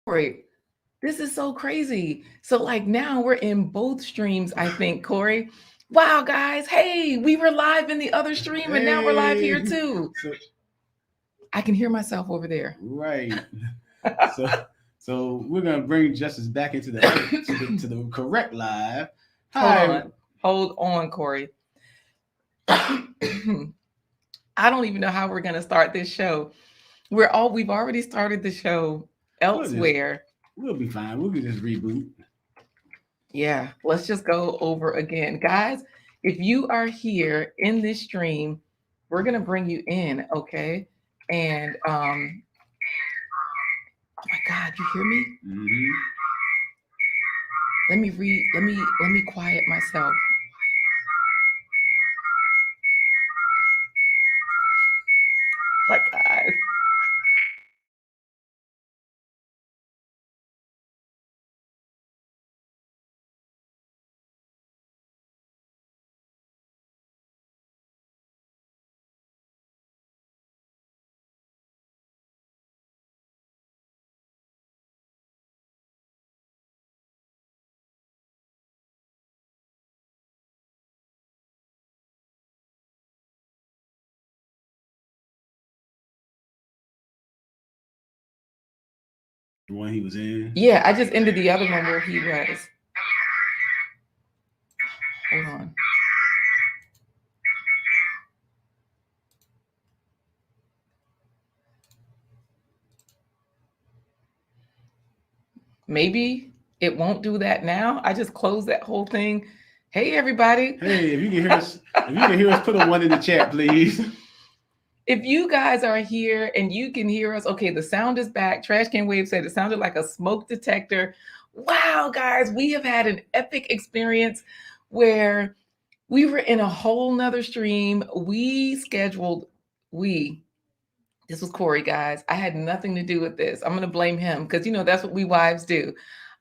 Corey, this is so crazy. So like now we're in both streams, I think, Corey. Wow, guys. Hey, we were live in the other stream and now we're live here too. I can hear myself over there. Right. So we're gonna bring Justice back into the to the correct live. Hi. Hold on, Corey. I don't even know how we're gonna start this show. We've already started the show elsewhere. We'll be fine. We'll just reboot. Yeah, let's just go over again. Guys, if you are here in this stream, we're gonna bring you in, okay? And oh my God, you hear me? Mm-hmm. Let me quiet myself. My God. The one he was in? Yeah, I just ended the other one where he was. Hold on. Maybe it won't do that now. I just closed that whole thing. Hey, everybody. Hey, if you can hear us, put a one in the chat, please. If you guys are here and you can hear us, okay, the sound is back. Trash Can Wave said it sounded like a smoke detector. Wow, guys, we have had an epic experience where we were in a whole nother stream. This was Corey, guys. I had nothing to do with this. I'm going to blame him because, that's what we wives do.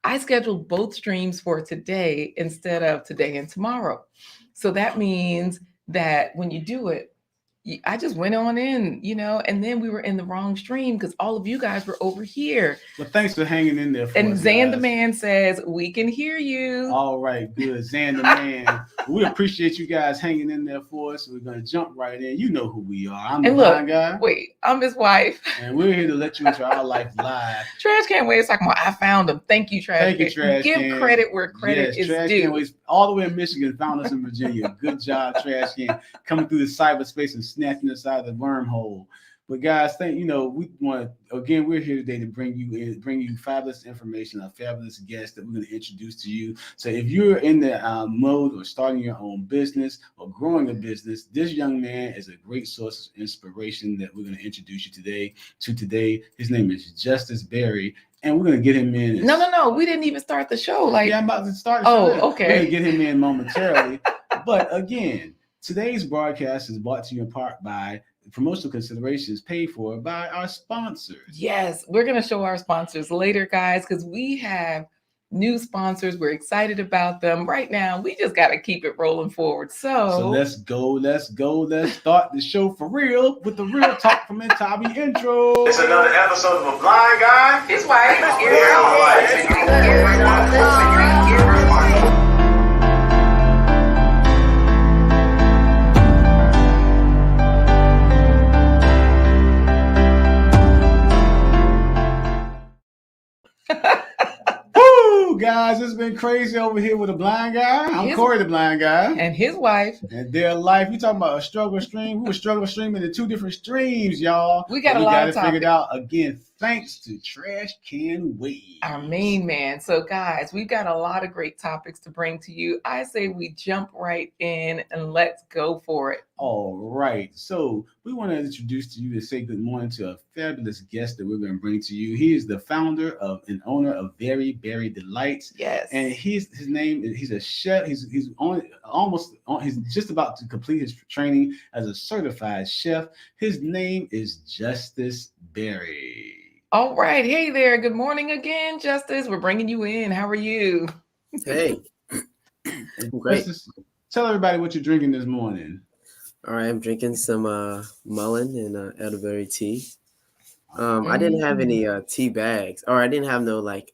I scheduled both streams for today instead of today and tomorrow. So that means that when you do it, I just went on in, and then we were in the wrong stream because all of you guys were over here. Well, thanks for hanging in there for and us, Zan the guys. Man says, we can hear you. All right, good. Zan the Man. We appreciate you guys hanging in there for us. We're going to jump right in. You know who we are. I'm the blind guy. Wait, I'm his wife. And we're here to let you into our life live. Trash Can Wave is talking about, I found him. Thank you, Trash Thank you, Trash Give Can. credit where credit is Trash due. Can Wave, all the way in Michigan, found us in Virginia. Good job, Trash Can, coming through the cyberspace and snatching us out of the wormhole. But guys, we want to, again, we're here today to bring you fabulous information, a fabulous guest that we're going to introduce to you. So if you're in the mode or starting your own business or growing a business, this young man is a great source of inspiration that we're going to introduce you today. His name is Jusstice Verry, and we're going to get him in. No, we didn't even start the show. Yeah, I'm about to start the show. Oh, okay. We're going to get him in momentarily. But again, today's broadcast is brought to you in part by promotional considerations paid for by our sponsors. Yes, we're going to show our sponsors later, guys, because we have new sponsors. We're excited about them. Right now, we just got to keep it rolling forward. So let's go. Let's start the show for real with the real talk from Intabi intro. It's another episode of A Blind Guy. It's white. Guys, it's been crazy over here with a blind guy. I'm Corey, the blind guy, and his wife, and their life. You talking about a struggle stream? We were struggle streaming in 2 different streams, y'all. We got a lot of topics. Figured out again, thanks to Trash Can Wave, our main man. So, guys, we've got a lot of great topics to bring to you. I say we jump right in and let's go for it. All right. So we want to introduce to you and say good morning to a fabulous guest that we're going to bring to you. He is the founder of and owner of Verry Delightz. Yes. And his name, he's a chef. He's he's just about to complete his training as a certified chef. His name is Jusstice Berry. All right. Hey there. Good morning again, Jusstice. We're bringing you in. How are you? Hey. Great. Tell everybody what you're drinking this morning. All right, I'm drinking some mullein and elderberry tea. I didn't have any tea bags, or I didn't have no like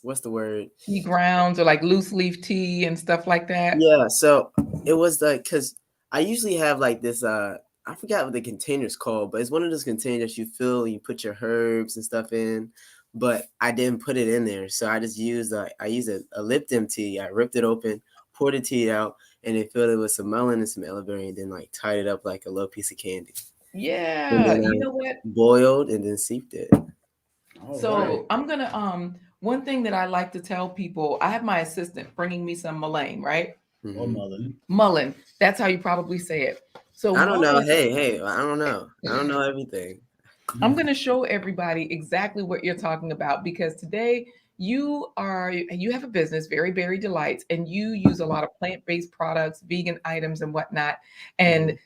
what's the word? Tea grounds or like loose leaf tea and stuff like that. Yeah, so it was like because I usually have like this I forgot what the container's called, but it's one of those containers you fill, you put your herbs and stuff in, but I didn't put it in there, so I just used a Lipton tea. I ripped it open, poured the tea out, and then filled it with some melon and some elderberry, and then like tied it up like a little piece of candy. And Yeah, then you I know what? boiled and then sieved it. All So right. I'm gonna one thing that I like to tell people, I have my assistant bringing me some mullein, right? Or Mhm. Mullen. Mullein. That's how you probably say it. So I don't know. mullein, Hey, I don't know. I don't know everything. I'm going to show everybody exactly what you're talking about because today you have a business, Very Delightz, and you use a lot of plant-based products, vegan items, and whatnot. And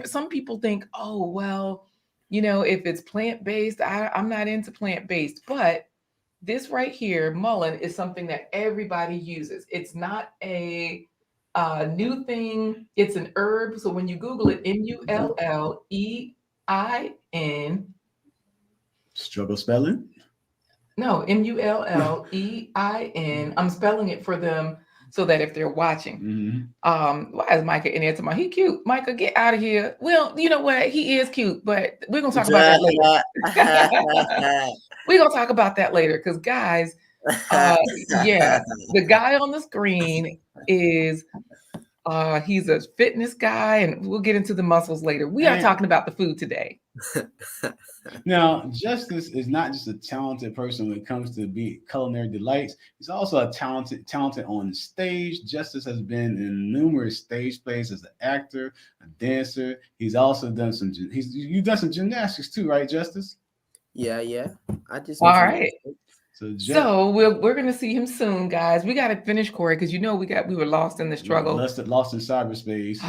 some people think, oh well, if it's plant-based, I'm not into plant-based, but this right here, mullein, is something that everybody uses. It's not a new thing. It's an herb. So when you Google it, Mullein. Struggle spelling. No, Mullein. I'm spelling it for them so that if they're watching. Why is Micah in there tomorrow? He cute. Micah, get out of here. Well, you know what? He is cute, but we're gonna talk about that later. We're gonna talk about that later because guys, yeah, the guy on the screen is he's a fitness guy, and we'll get into the muscles later. We are talking about the food today. Now, Justice is not just a talented person when it comes to be culinary delights. He's also a talented on the stage. Justice has been in numerous stage plays as an actor, a dancer. He's also done you've done some gymnastics too, right, Justice? Yeah. I just all right. So we're gonna see him soon, guys. We gotta finish Corey because we were lost in the struggle. Lost in cyberspace.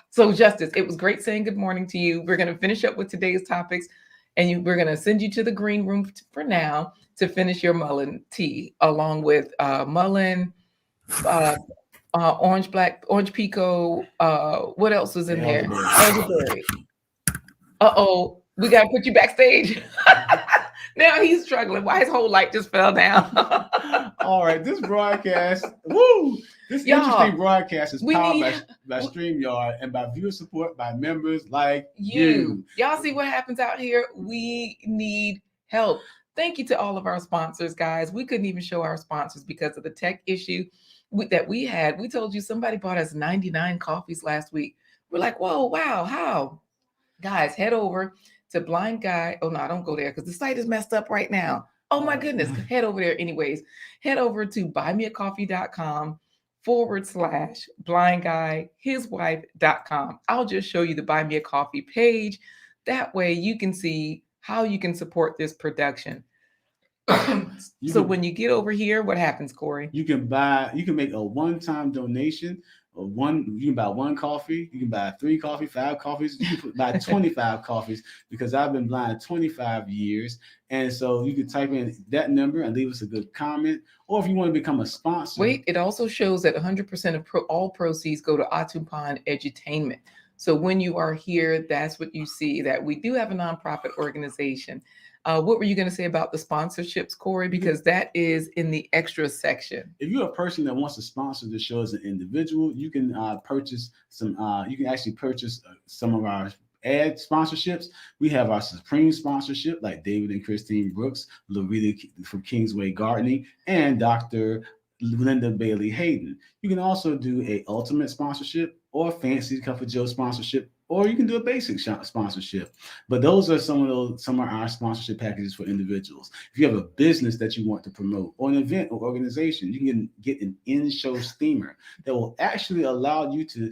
So Justice, it was great saying good morning to you. We're gonna finish up with today's topics. And we're going to send you to the green room for now to finish your mullein tea, along with mullein, orange pico. What else was in there? Elderberry. Uh-oh, we got to put you backstage. Now he's struggling. Why his whole light just fell down? All right, this broadcast, this interesting broadcast is powered by StreamYard and by viewer support by members like you. Y'all see what happens out here? We need help. Thank you to all of our sponsors, guys. We couldn't even show our sponsors because of the tech issue that we had. We told you somebody bought us 99 coffees last week. We're like, whoa, wow, how? Guys, head over to Blind Guy. Oh, no, don't go there because the site is messed up right now. Oh, my goodness. Head over there anyways. Head over to buymeacoffee.com/blindguyhiswife.com. I'll just show you the Buy Me a Coffee page. That way you can see how you can support this production. When you get over here, what happens, Corey? You can make a one-time donation. You can buy one coffee, you can buy 3 coffees, 5 coffees, you can buy 25 coffees because I've been blind 25 years. And so you can type in that number and leave us a good comment. Or if you want to become a sponsor. Wait, it also shows that 100% of all proceeds go to Atupan Edutainment. So when you are here, that's what you see, that we do have a nonprofit organization. What were you going to say about the sponsorships, Corey? Because that is in the extra section. If you're a person that wants to sponsor the show as an individual, you can purchase some. You can actually purchase some of our ad sponsorships. We have our Supreme sponsorship, like David and Christine Brooks, Loretta from Kingsway Gardening, and Dr. Linda Bailey Hayden. You can also do a ultimate sponsorship or fancy Cup of Joe sponsorship, or you can do a basic sponsorship. But those are some of our sponsorship packages for individuals. If you have a business that you want to promote, or an event or organization, you can get an in-show steamer that will actually allow you to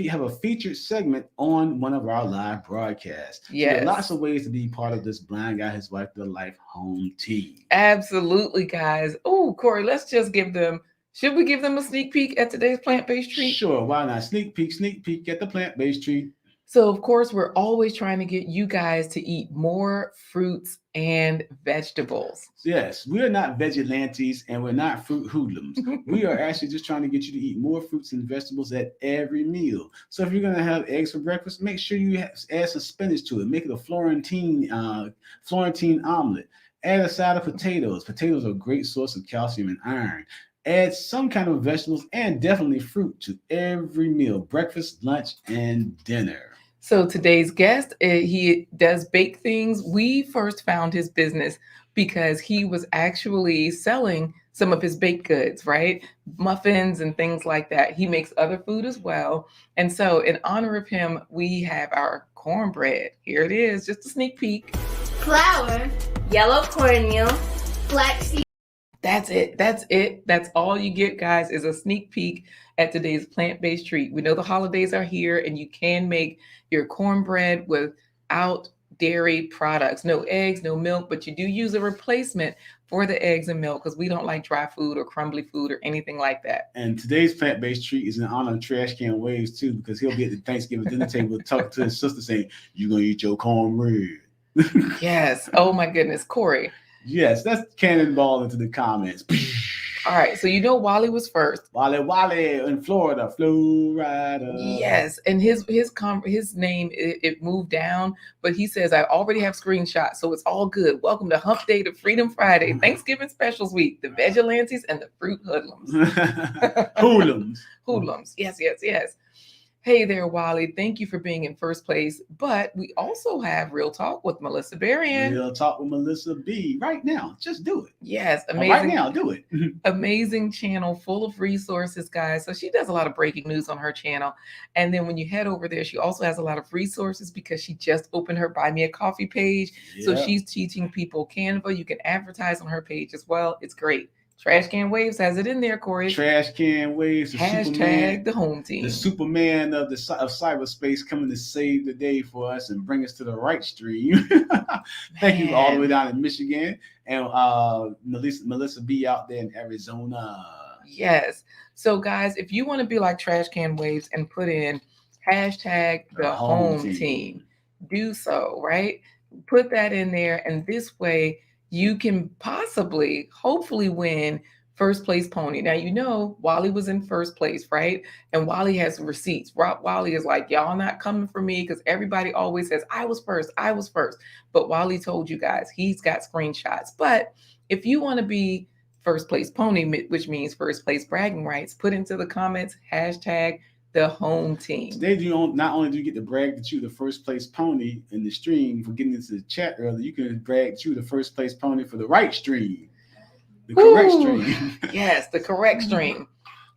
have a featured segment on one of our live broadcasts. Yes. So there are lots of ways to be part of this Blind Guy, His Wife, Their Life home team. Absolutely, guys. Oh, Corey, let's just should we give them a sneak peek at today's plant-based treat? Sure, why not? Sneak peek at the plant-based treat. So, of course, we're always trying to get you guys to eat more fruits and vegetables. Yes, we are not vigilantes and we're not fruit hoodlums. We are actually just trying to get you to eat more fruits and vegetables at every meal. So if you're gonna have eggs for breakfast, make sure you add some spinach to it. Make it a Florentine omelet. Add a side of potatoes. Potatoes are a great source of calcium and iron. Add some kind of vegetables and definitely fruit to every meal: breakfast, lunch, and dinner. So today's guest, he does bake things. We first found his business because he was actually selling some of his baked goods, right? Muffins and things like that. He makes other food as well. And so in honor of him, we have our cornbread. Here it is, just a sneak peek. Flour, yellow cornmeal, flaxseed. That's it. That's it. That's all you get, guys, is a sneak peek at today's plant-based treat. We know the holidays are here and you can make your cornbread without dairy products. No eggs, no milk, but you do use a replacement for the eggs and milk because we don't like dry food or crumbly food or anything like that. And today's plant-based treat is in honor of Trash Can Waves too, because he'll be at the Thanksgiving dinner table talking to his sister saying, "You're gonna eat your cornbread." Yes. Oh my goodness, Corey. Yes, that's cannonball into the comments. All right, so you know Wally was first. Wally in Florida, Florida. Yes, and his name it moved down, but he says I already have screenshots, so it's all good. Welcome to Hump Day to Freedom Friday, Thanksgiving specials week, the Vigilantes and the Fruit Hoodlums. Hoodlums. Hoodlums. Yes, yes, yes. Hey there, Wally. Thank you for being in first place. But we also have Real Talk with Melissa Berrien. Real Talk with Melissa B. Right now. Just do it. Yes, amazing. Right now, do it. Amazing channel full of resources, guys. So she does a lot of breaking news on her channel. And then when you head over there, she also has a lot of resources because she just opened her Buy Me a Coffee page. Yeah. So she's teaching people Canva. You can advertise on her page as well. It's great. Trash Can Waves has it in there, Corey. Trash Can Waves. The Hashtag Superman, the home team. The Superman of cyberspace coming to save the day for us and bring us to the right stream. Thank you all the way down in Michigan and Melissa B out there in Arizona. Yes. So guys, if you want to be like Trash Can Waves and put in hashtag the home team, do so, right? Put that in there, and this way you can hopefully win first place pony. Now, you know, Wally was in first place, right? And Wally has receipts. Wally is like, y'all not coming for me because everybody always says, I was first. But Wally told you guys, he's got screenshots. But if you want to be first place pony, which means first place bragging rights, put into the comments, hashtag the home team. Today, not only do you get to brag that you're the first place pony in the stream for getting into the chat earlier, you can brag that you're the first place pony for the right stream. The correct stream. Yes, the correct stream.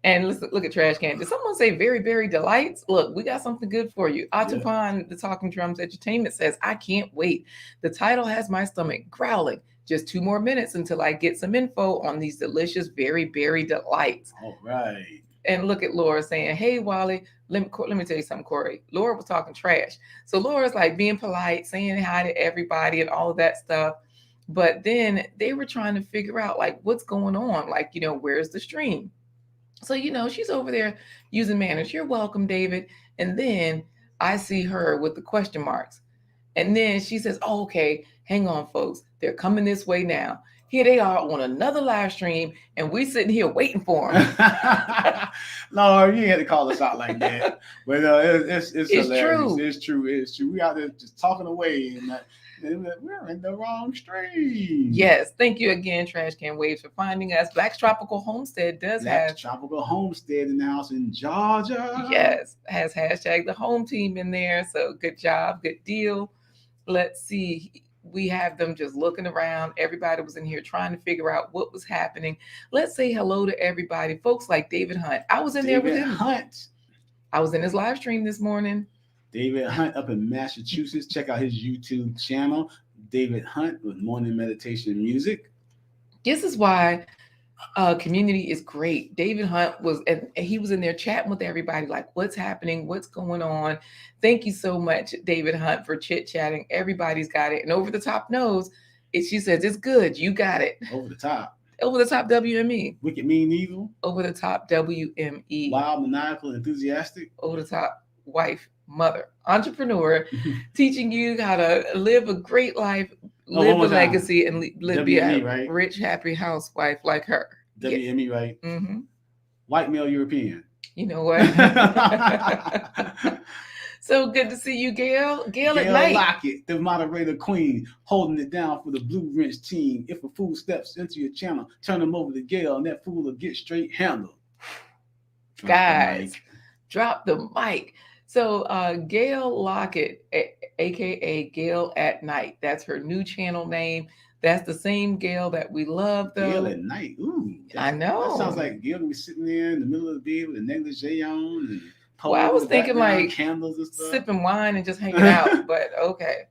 And listen, look at Trash Can. Did someone say Verry Delightz? Look, we got something good for you. Atupan, the Talking Drums Entertainment says, I can't wait. The title has my stomach growling. Just 2 more minutes until I get some info on these delicious Verry Delightz. All right. And look at Laura saying, hey, Wally, let me tell you something, Corey. Laura was talking trash. So Laura's like being polite, saying hi to everybody and all of that stuff. But then they were trying to figure out, like, what's going on? Like, you know, where's the stream? So, you know, she's over there using manners. You're welcome, David. And then I see her with the question marks. And then she says, oh, okay, hang on, folks. They're coming this way now. Here they are on another live stream, and we sitting here waiting for them. Lord, you had to call us out like that. But it's hilarious. True. It's true. We out there just talking away, and we're in the wrong stream. Yes. Thank you again, Trash Can Waves, for finding us. Black's Tropical Homestead does have Tropical Homestead in the house in Georgia. Yes, has hashtag the home team in there. So good job, good deal. Let's see. We have them just looking around. Everybody was in here trying to figure out what was happening. Let's say hello to everybody. Folks like David Hunt. I was in there with him. Hunt. I was in his live stream this morning. David Hunt up in Massachusetts. Check out his YouTube channel, David Hunt with morning meditation music. This is why community is great. David Hunt he was in there chatting with everybody, like, what's happening? What's going on? Thank you so much, David Hunt, for chit-chatting. Everybody's got it. And Over the Top knows it. She says, it's good. You got it. Over the Top. Over the Top WME. Wicked, Mean, Evil. Over the Top WME. Wild, Maniacal, Enthusiastic. Over the Top wife, mother, entrepreneur, teaching you how to live a great life, live a legacy, and live be a right? rich, happy housewife like her. WME, right? Mm-hmm. White male European. You know what? So good to see you, Gail. Gail at night. Lockett, the moderator queen, holding it down for the Blue Wrench team. If a fool steps into your channel, turn him over to Gail, and that fool will get straight handled. Guys, drop the mic. So Gail Lockett, aka Gail at Night. That's her new channel name. That's the same Gail that we love, though. Gail at Night. Ooh, I know. That sounds like Gail be sitting there in the middle of the bed with a negligee on. And well, I was thinking like candles and stuff, sipping wine and just hanging out, but okay.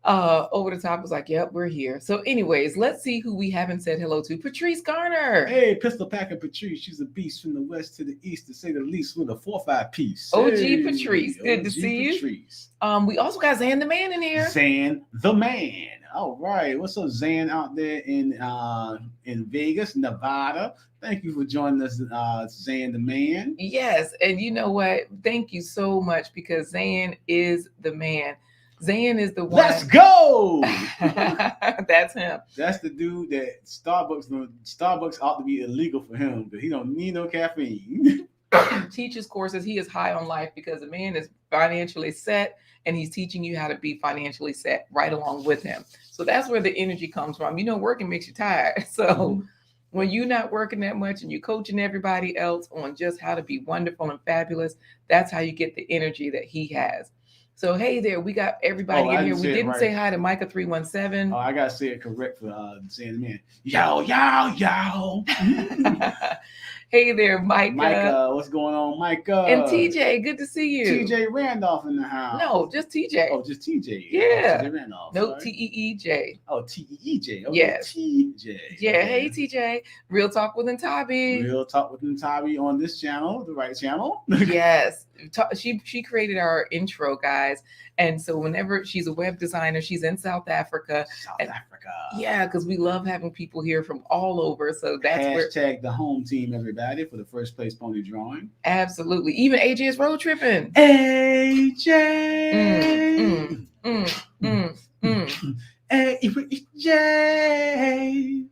Over the top was like, yep, we're here. So anyways, let's see who we haven't said hello to. Patrice Garner. Hey, pistol packing Patrice. She's a beast from the west to the east, to say the least, with a 4-5 piece. OG hey, Patrice. Good OG to see Patrice. You. We also got Zan the Man in here. Zan the Man. All right. What's up, Zan, out there in Vegas, Nevada? Thank you for joining us, Zan the Man. Yes, and you know what? Thank you so much, because Zan is the man. Zan is the one. Let's go. That's him. That's the dude that Starbucks ought to be illegal for him, because he don't need no caffeine. Teaches courses. He is high on life because the man is financially set, and he's teaching you how to be financially set right along with him. So that's where the energy comes from. You know, working makes you tired. So when you're not working that much and you're coaching everybody else on just how to be wonderful and fabulous, that's how you get the energy that he has. So, hey there, we got everybody in here. We didn't say hi to Micah 317. Oh, I got to say it correct for saying the man. Yo, yo, yo. Hey there, Micah. Micah, what's going on, Micah? And TJ, good to see you. TJ Randolph in the house. No, just TJ. Oh, just TJ. Yeah. Oh, TJ Randolph. No, T-E-E-J. Oh, T-E-E-J. Okay. Yes. TJ. Yeah, okay. Hey, TJ. Real Talk with Ntabi. Real Talk with Ntabi on this channel, the right channel. Yes. She created our intro, guys. And so whenever she's a web designer, she's in South Africa. South Africa. Yeah, because we love having people here from all over. So that's Hashtag the home team, everybody, for the first place pony drawing. Absolutely. Even AJ is road tripping. AJ. AJ.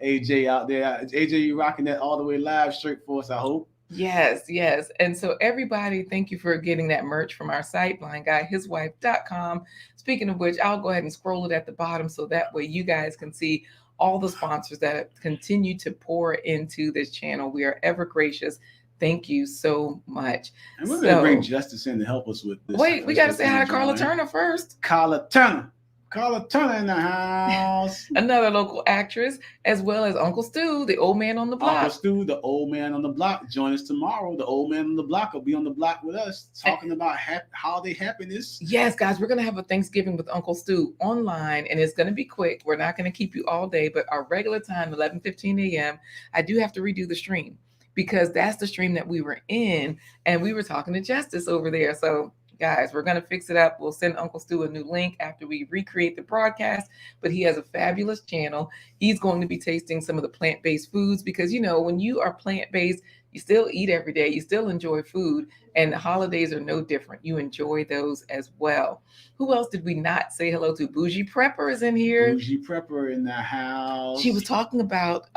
AJ out there. AJ, you rocking that all the way live straight for us, I hope. Yes, yes. And so everybody, thank you for getting that merch from our site, blindguyhiswife.com. Speaking of which, I'll go ahead and scroll it at the bottom so that way you guys can see all the sponsors that continue to pour into this channel. We are ever gracious. Thank you so much. And we're going to bring Justice in to help us with this. Wait, we got to say hi to Carla Turner first. Carla Turner in the house. Another local actress, as well as Uncle Stu, the old man on the block. Uncle Stu, the old man on the block. Join us tomorrow. The old man on the block will be on the block with us, talking about holiday happiness. Yes, guys, we're going to have a Thanksgiving with Uncle Stu online, and it's going to be quick. We're not going to keep you all day, but our regular time, 11:15 a.m., I do have to redo the stream because that's the stream that we were in, and we were talking to Justice over there. So guys, we're going to fix it up. We'll send Uncle Stu a new link after we recreate the broadcast, but he has a fabulous channel. He's going to be tasting some of the plant-based foods because, you know, when you are plant-based, you still eat every day. You still enjoy food, and the holidays are no different. You enjoy those as well. Who else did we not say hello to? Bougie Prepper is in here. Bougie Prepper in the house. She was talking about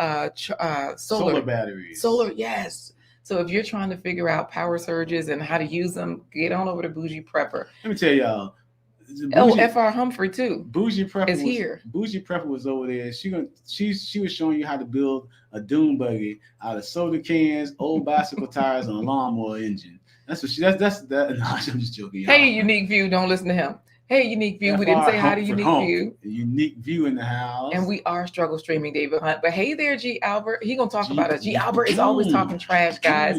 solar batteries. Solar, yes. So if you're trying to figure out power surges and how to use them, get on over to Bougie Prepper. Let me tell y'all. FR Humphrey too. Bougie Prepper is here. Bougie Prepper was over there. She was showing you how to build a dune buggy out of soda cans, old bicycle tires, and a lawnmower engine. That's what that's that. No, I'm just joking. Y'all. Hey, Unique View, don't listen to him. Hey, Unique View. We didn't say hi to Unique View. Unique View in the house. And we are struggle streaming David Hunt. But hey there, G Albert. He gonna talk about us. G Albert is always talking trash, guys.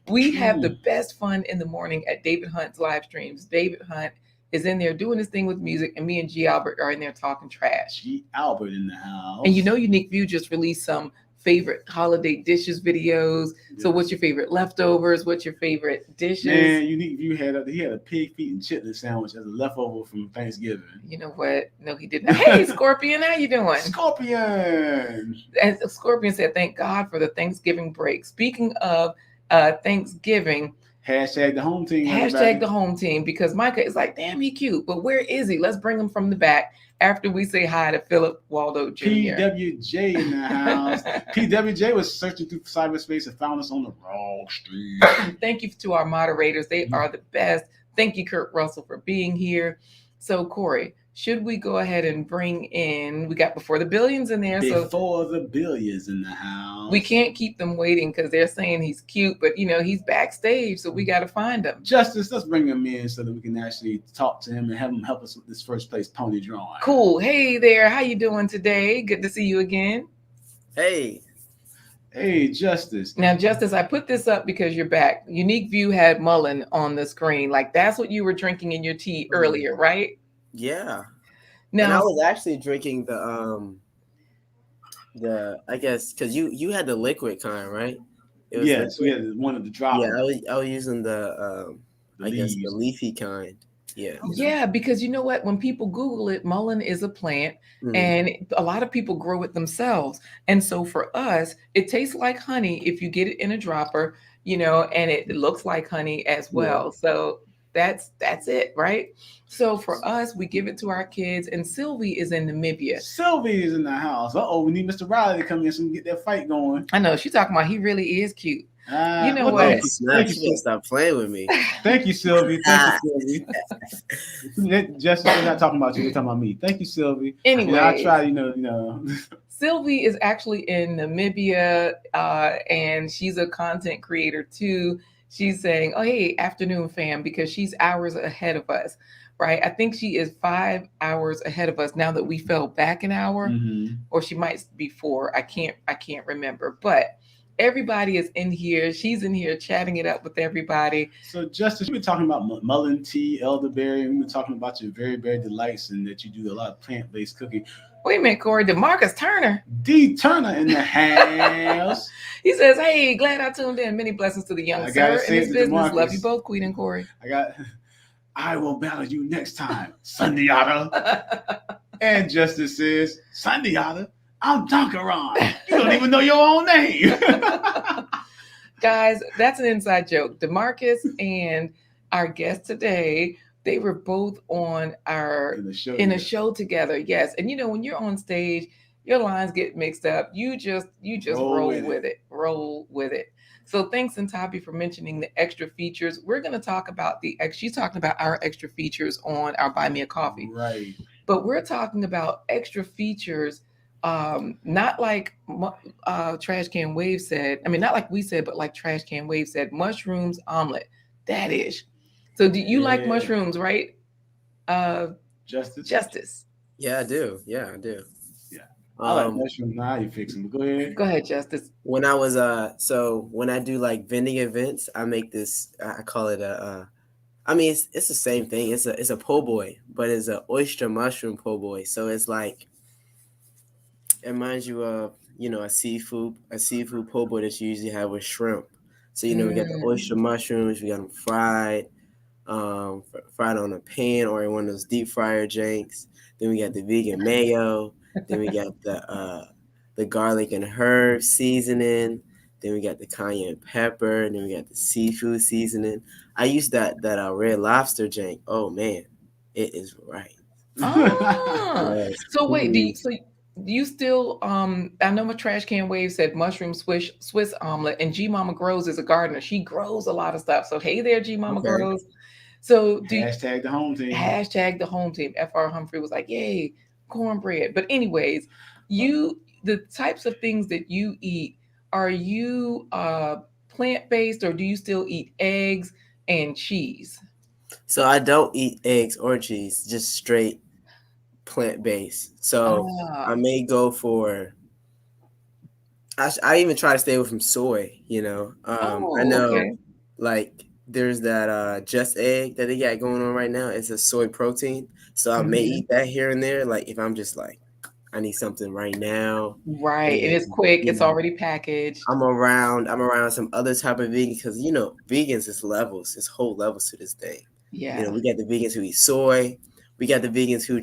We have the best fun in the morning at David Hunt's live streams. David Hunt is in there doing his thing with music, and me and G Albert are in there talking trash. G Albert in the house. And you know, Unique View just released some favorite holiday dishes videos. Yes. So what's your favorite leftovers? What's your favorite dishes? Man, Unique View had a pig feet and chitlin sandwich as a leftover from Thanksgiving. You know what? No, he didn't. Hey, Scorpion, how you doing? Scorpion. And Scorpion said, thank God for the Thanksgiving break. Speaking of Thanksgiving, Hashtag the home team. Hashtag the home team, because Micah is like, damn, he cute, but where is he? Let's bring him from the back after we say hi to Philip Waldo Jr. PWJ in the house. PWJ was searching through cyberspace and found us on the wrong street. Thank you to our moderators. They are the best. Thank you, Kurt Russell, for being here. So, Corey, should we go ahead and bring in, we got Before the Billions in there. Before the Billions in the house. We can't keep them waiting because they're saying he's cute, but he's backstage, so we got to find him. Justice, let's bring him in so that we can actually talk to him and have him help us with this first place pony drawing. Cool. Hey there. How you doing today? Good to see you again. Hey, Justice. Now, Justice, I put this up because you're back. Unique View had Mullen on the screen. Like, that's what you were drinking in your tea earlier, right? yeah. Now, And I was actually drinking the I guess because you had the liquid kind, right? It was Yes, we had one of the drops. Yeah, I was using the I guess the leafy kind. Yeah. Yeah, because you know what? When people Google it, mullein is a plant, and a lot of people grow it themselves. And so for us, it tastes like honey if you get it in a dropper, and it looks like honey as well. Yeah. So that's it, right? So for us, we give it to our kids, and Sylvie is in Namibia. Sylvie is in the house. We need Mr. Riley to come in so we can get that fight going. I know she's talking about he really is cute. You know what? Thank you, stop playing with me. Thank you, Sylvie. Thank you, Sylvie. Justin, we're not talking about you. We're talking about me. Thank you, Sylvie. Anyway, I try, Sylvie is actually in Namibia, and she's a content creator too. She's saying, "Oh, hey, afternoon, fam," because she's hours ahead of us, right? I think she is 5 hours ahead of us now that we fell back an hour, or she might be 4. I can't remember, but. Everybody is in here. She's in here chatting it up with everybody. So, Justice, we've been talking about mullein tea, elderberry, and we've been talking about your very, very Delightz and that you do a lot of plant-based cooking. Wait a minute, Corey. DeMarcus Turner. D. Turner in the house. He says, hey, glad I tuned in. Many blessings to the young sir in his business. DeMarcus. Love you both, Queen and Corey. I will battle you next time, Sundiata. And Justice says, Sundiata? I'm Donkaron. You don't even know your own name. Guys, that's an inside joke. DeMarcus and our guest today, they were both on in a show together. Yes. And when you're on stage, your lines get mixed up. You just roll with it. Roll with it. So thanks, Ntabi, for mentioning the extra features. We're going to talk about she's talking about our extra features on our Buy Me a Coffee. Right. But we're talking about extra features. Not like Trash Can Wave said. I mean, not like we said, but like Trash Can Wave said, mushrooms omelet. That is. So do you like mushrooms, right? Justice. Yeah, I do. Yeah, I do. Yeah. I like mushrooms. Now you fix them. Go ahead. Go ahead, Justice. When I was when I do like vending events, I make this. I call it it's the same thing. It's a po' boy, but it's an oyster mushroom po' boy. So it's like. It reminds you of, a seafood po' boy that you usually have with shrimp. So, we got the oyster mushrooms, we got them fried on a pan or in one of those deep fryer janks. Then we got the vegan mayo. Then we got the garlic and herb seasoning. Then we got the cayenne pepper. And then we got the seafood seasoning. I used that Red Lobster jank. Oh, man, it is right. So wait, do you still I know my Trash Can Wave said mushroom Swiss omelet, and G Mama Grows is a gardener. She grows a lot of stuff. So hey there, G Mama Grows. So hashtag the home team. Hashtag the home team. FR Humphrey was like, yay, cornbread. But anyways, the types of things that you eat, are you plant-based, or do you still eat eggs and cheese? So I don't eat eggs or cheese, just straight plant-based. So I may go for I even try to stay away from soy, I know like there's that Just Egg that they got going on right now. It's a soy protein. So I may eat that here and there, like if I'm just like I need something right now. Right. And it's quick, it's already packaged. I'm around some other type of vegan because vegans is levels, it's whole levels to this thing. Yeah. We got the vegans who eat soy. We got the vegans who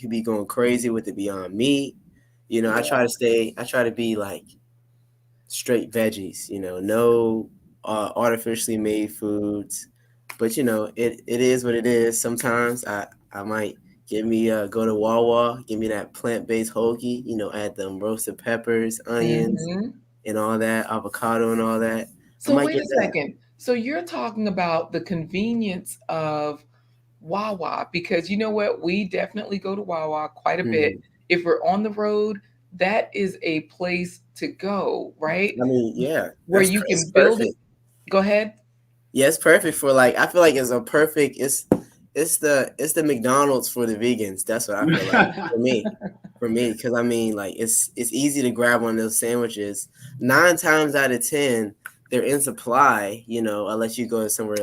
be going crazy with the Beyond Meat. I try to be like straight veggies, no artificially made foods. But it is what it is. Sometimes I might go to Wawa, give me that plant-based hoagie, add them roasted peppers, onions, and all that, avocado and all that. I So might wait get a that. second. So you're talking about the convenience of Wawa, because you know what? We definitely go to Wawa quite a bit. Mhm. If we're on the road, that is a place to go, right? I mean, yeah, Where you it's can build it. perfect. Go ahead. Yeah, it's perfect for I feel like it's a perfect it's the McDonald's for the vegans. That's what I feel like for me. For me, because I mean, it's easy to grab one of those sandwiches. 9 times out of 10, they're in supply. Unless you go somewhere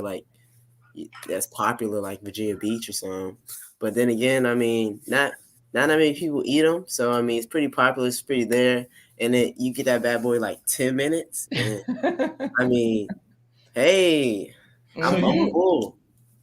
that's popular, like Virginia Beach or something. But then again, I mean, not that many people eat them, so I mean, it's pretty popular. It's pretty there, and then you get that bad boy 10 minutes, and I mean, hey, So I'm Mhm. full.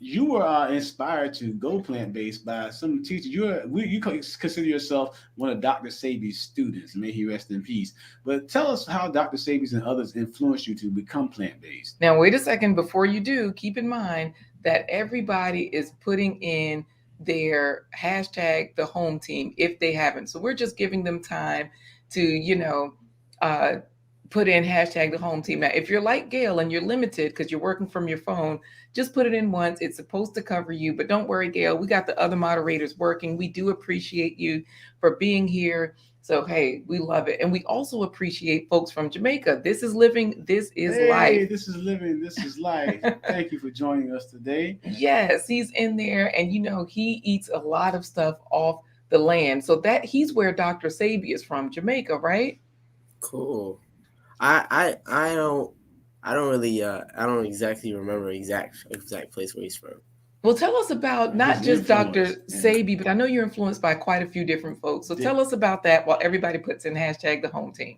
you were inspired to go plant based by some teacher. You consider yourself one of Dr. Sebi's students. May he rest in peace. But tell us how Dr. Sebi's and others influenced you to become plant based. Now, wait a second. Before you do, keep in mind that everybody is putting in their hashtag the home team if they haven't. So we're just giving them time to, uh, put in hashtag the home team. Now, if you're like Gail and you're limited because you're working from your phone, just put it in once. It's supposed to cover you. But don't worry, Gail. We got the other moderators working. We do appreciate you for being here. So, hey, we love it. And we also appreciate folks from Jamaica. This is living, this is life. Hey, this is living, this is life. Thank you for joining us today. Yes, he's in there. And, he eats a lot of stuff off the land. So that he's where Dr. Sebi is from, Jamaica, right? Cool. I don't exactly remember exact place where he's from. Well, tell us about not His just influence. Dr. Sebi, but I know you're influenced by quite a few different folks. So Yeah. tell us about that while everybody puts in hashtag the home team.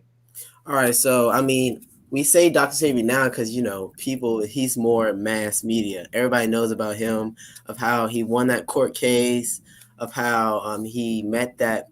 All right, so I mean, we say Dr. Sebi now because he's more mass media. Everybody knows about him, of how he won that court case, of how he met that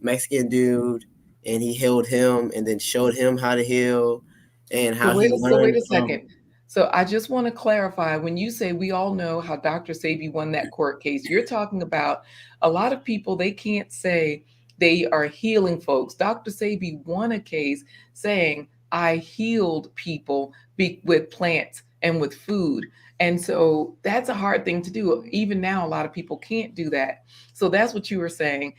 Mexican dude, and he healed him, and then showed him how to heal, and So how he wait learned a from. second. So I just want to clarify, when you say we all know how Dr. Sebi won that court case, you're talking about a lot of people, they can't say they are healing folks. Dr. Sebi won a case saying, I healed people with plants and with food. And so that's a hard thing to do. Even now, a lot of people can't do that. So that's what you were saying.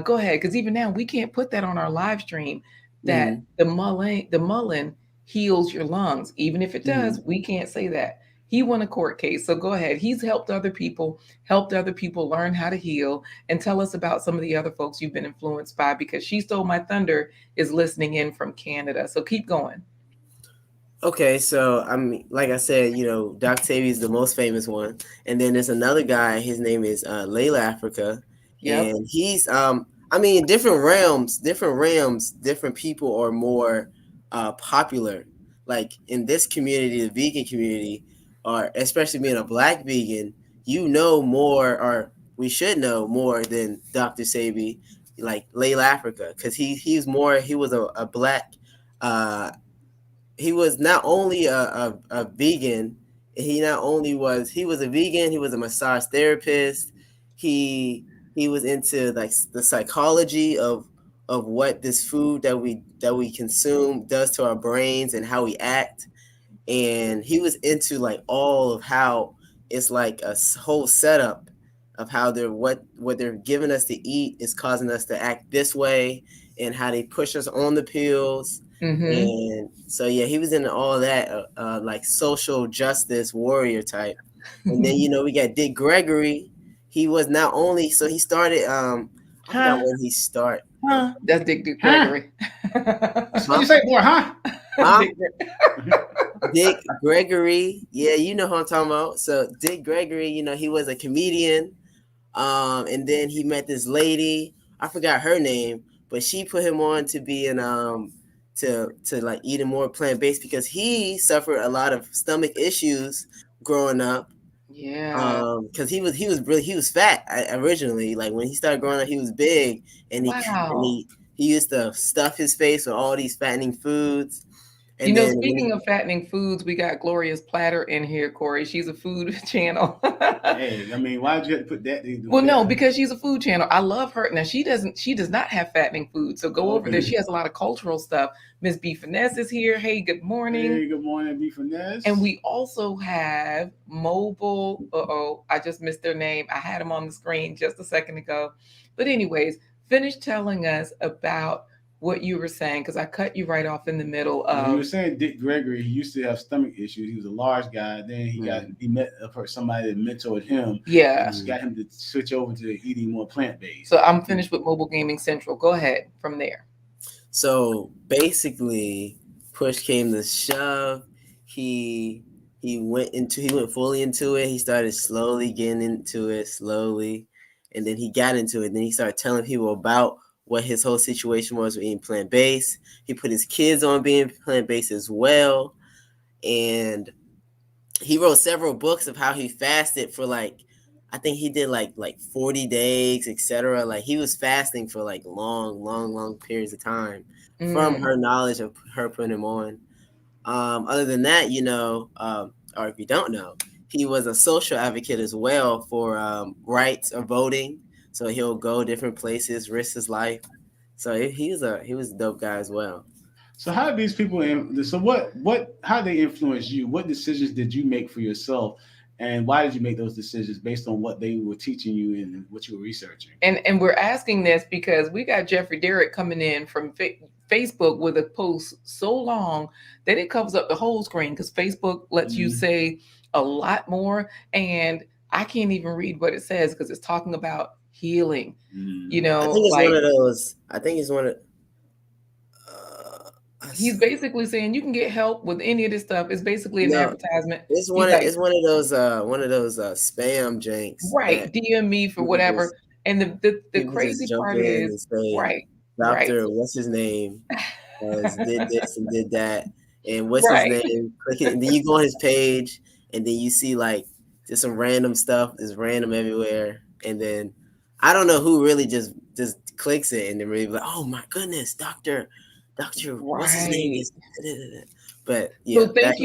Go ahead, because even now we can't put that on our live stream, that Mhm. the mullein heals your lungs. Even if it does, we can't say that. He won a court case. So go ahead. He's helped other people learn how to heal. And tell us about some of the other folks you've been influenced by, because She Stole My Thunder is listening in from Canada. So keep going. Okay, so I mean, like I said, Doc Sebi is the most famous one, and then there's another guy. His name is Layla Africa, Yep. and he's I mean, different people are more popular. Like in this community, the vegan community, or especially being a Black vegan, more, or we should know more than Dr. Sebi, like Layla Africa, because he was a Black. He was not only a vegan, he was a vegan, he was a massage therapist. He was into the psychology of what this food that we consume does to our brains and how we act. And he was into all of how it's like a whole setup of how what they're giving us to eat is causing us to act this way, and how they push us on the pills. Mm-hmm. And so yeah, he was into all that like social justice warrior type. And then we got Dick Gregory. He was not only, so he started I forgot Huh? when he started. Huh? That's Dick Huh? Gregory. What you say, boy? Huh? Huh? Dick Dick Gregory, yeah, you know who I'm talking about. So Dick Gregory, he was a comedian, and then he met this lady. I forgot her name, but she put him on to being to like eating more plant based, because he suffered a lot of stomach issues growing up. Yeah. Because he was fat originally. Like when he started growing up, he was big, and Wow. he used to stuff his face with all these fattening foods. And then Speaking of fattening foods, we got Gloria's Platter in here, Corey. She's a food channel. Hey, I mean, why did you have to put that? Well, no, because she's a food channel. I love her. Now she does not have fattening food. So go over there. She has a lot of cultural stuff. Miss B Finesse is here. Hey, good morning. Hey, good morning, B Finesse. And we also have mobile. I just missed their name. I had them on the screen just a second ago. But anyways, finish telling us about what you were saying, because I cut you right off in the middle of. You were saying Dick Gregory, he used to have stomach issues. He was a large guy. Then he met somebody that mentored him. Yeah. Got him to switch over to eating more plant-based. So I'm finished with Mobile Gaming Central. Go ahead from there. So basically, push came to shove. He went fully into it. He started slowly getting into it slowly, and then he got into it. Then he started telling people about what his whole situation was with eating plant-based. He put his kids on being plant-based as well. And he wrote several books of how he fasted for I think he did like 40 days, etc. Like he was fasting for like long periods of time from her knowledge of her putting him on. Other than that, or if you don't know, he was a social advocate as well for rights or voting. So he'll go different places, risk his life. So he was a dope guy as well. So how did these people? How they influence you? What decisions did you make for yourself, and why did you make those decisions based on what they were teaching you and what you were researching? And we're asking this because we got Jeffrey Derrick coming in from Facebook with a post so long that it covers up the whole screen, because Facebook lets you say a lot more, and I can't even read what it says because it's talking about healing. I think it's one of those. I think it's one of. He's basically saying you can get help with any of this stuff. It's basically an advertisement. It's one of those spam janks. Right. DM me for whatever. And the crazy part is Doctor, what's his name? Did this and did that. And what's his name? Click it, and then you go on his page, and then you see like just some random stuff. It's random everywhere. And then I don't know who really just clicks it and then really like, oh my goodness, Doctor, what's his name is. But yeah. So thank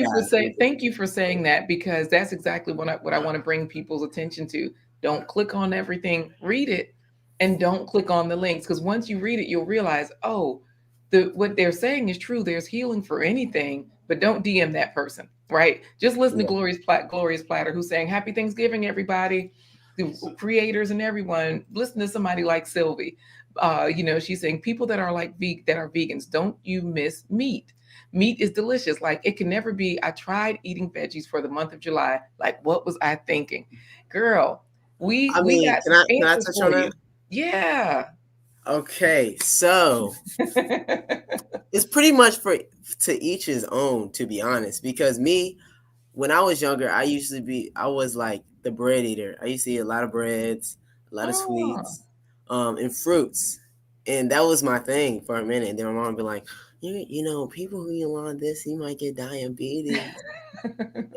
you for saying that, because that's exactly what I want to bring people's attention to. Don't click on everything, read it, and don't click on the links, because once you read it, you'll realize, what they're saying is true. There's healing for anything, but don't DM that person, right? Just listen to Glorious Platter, who's saying Happy Thanksgiving, everybody, the creators and everyone. Listen to somebody like Sylvie. She's saying people that are vegans, don't you miss meat? Meat is delicious. Like, it can never be. I tried eating veggies for the month of July. Like, what was I thinking, girl? We got can I touch on that? Yeah. Okay, so it's pretty much to each his own, to be honest. Because me, when I was younger, I was like the bread eater. I used to eat a lot of breads, a lot of sweets, and fruits, and that was my thing for a minute. And then my mom would be like, people who eat a lot of this, you might get diabetes,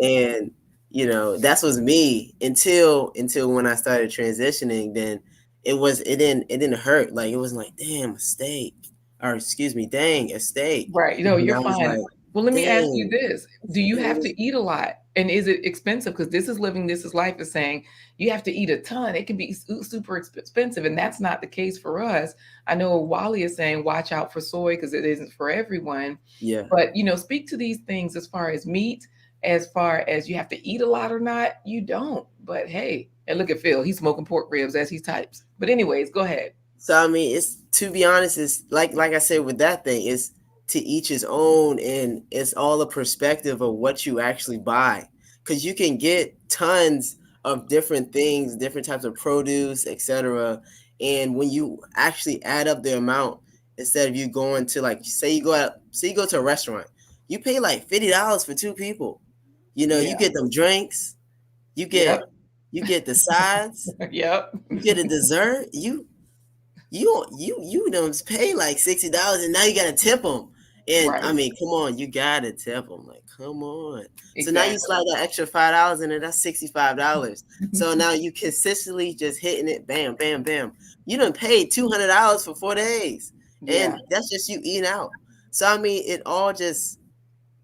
and that was me until when I started transitioning. Then it didn't hurt. Like, it wasn't like, damn, a steak, or excuse me, dang, a steak. Right. You're fine. Like, well, let me ask you this. Do you have to eat a lot? And is it expensive? Because This Is Living, This Is Life is saying you have to eat a ton. It can be super expensive. And that's not the case for us. I know Wally is saying watch out for soy because it isn't for everyone. Yeah. But, speak to these things as far as meat, as far as you have to eat a lot or not. You don't. But hey, and look at Phil. He's smoking pork ribs as he types. But anyways, go ahead. So, I mean, it's, to be honest, it's like I said with that thing, it's to each his own, and it's all a perspective of what you actually buy, because you can get tons of different things, different types of produce, etc. And when you actually add up the amount, instead of you going to, like, say you go to a restaurant, you pay like $50 for two people. You get them drinks, you get the sides, Yep. You get a dessert, you don't pay like $60, and now you gotta tip them. And I mean, come on, you gotta tip them. Like, come on. Exactly. So now you slide that extra $5 in it. That's $65. So now you consistently just hitting it, bam, bam, bam. You done paid $200 for 4 days, and that's just you eating out. So I mean, it all just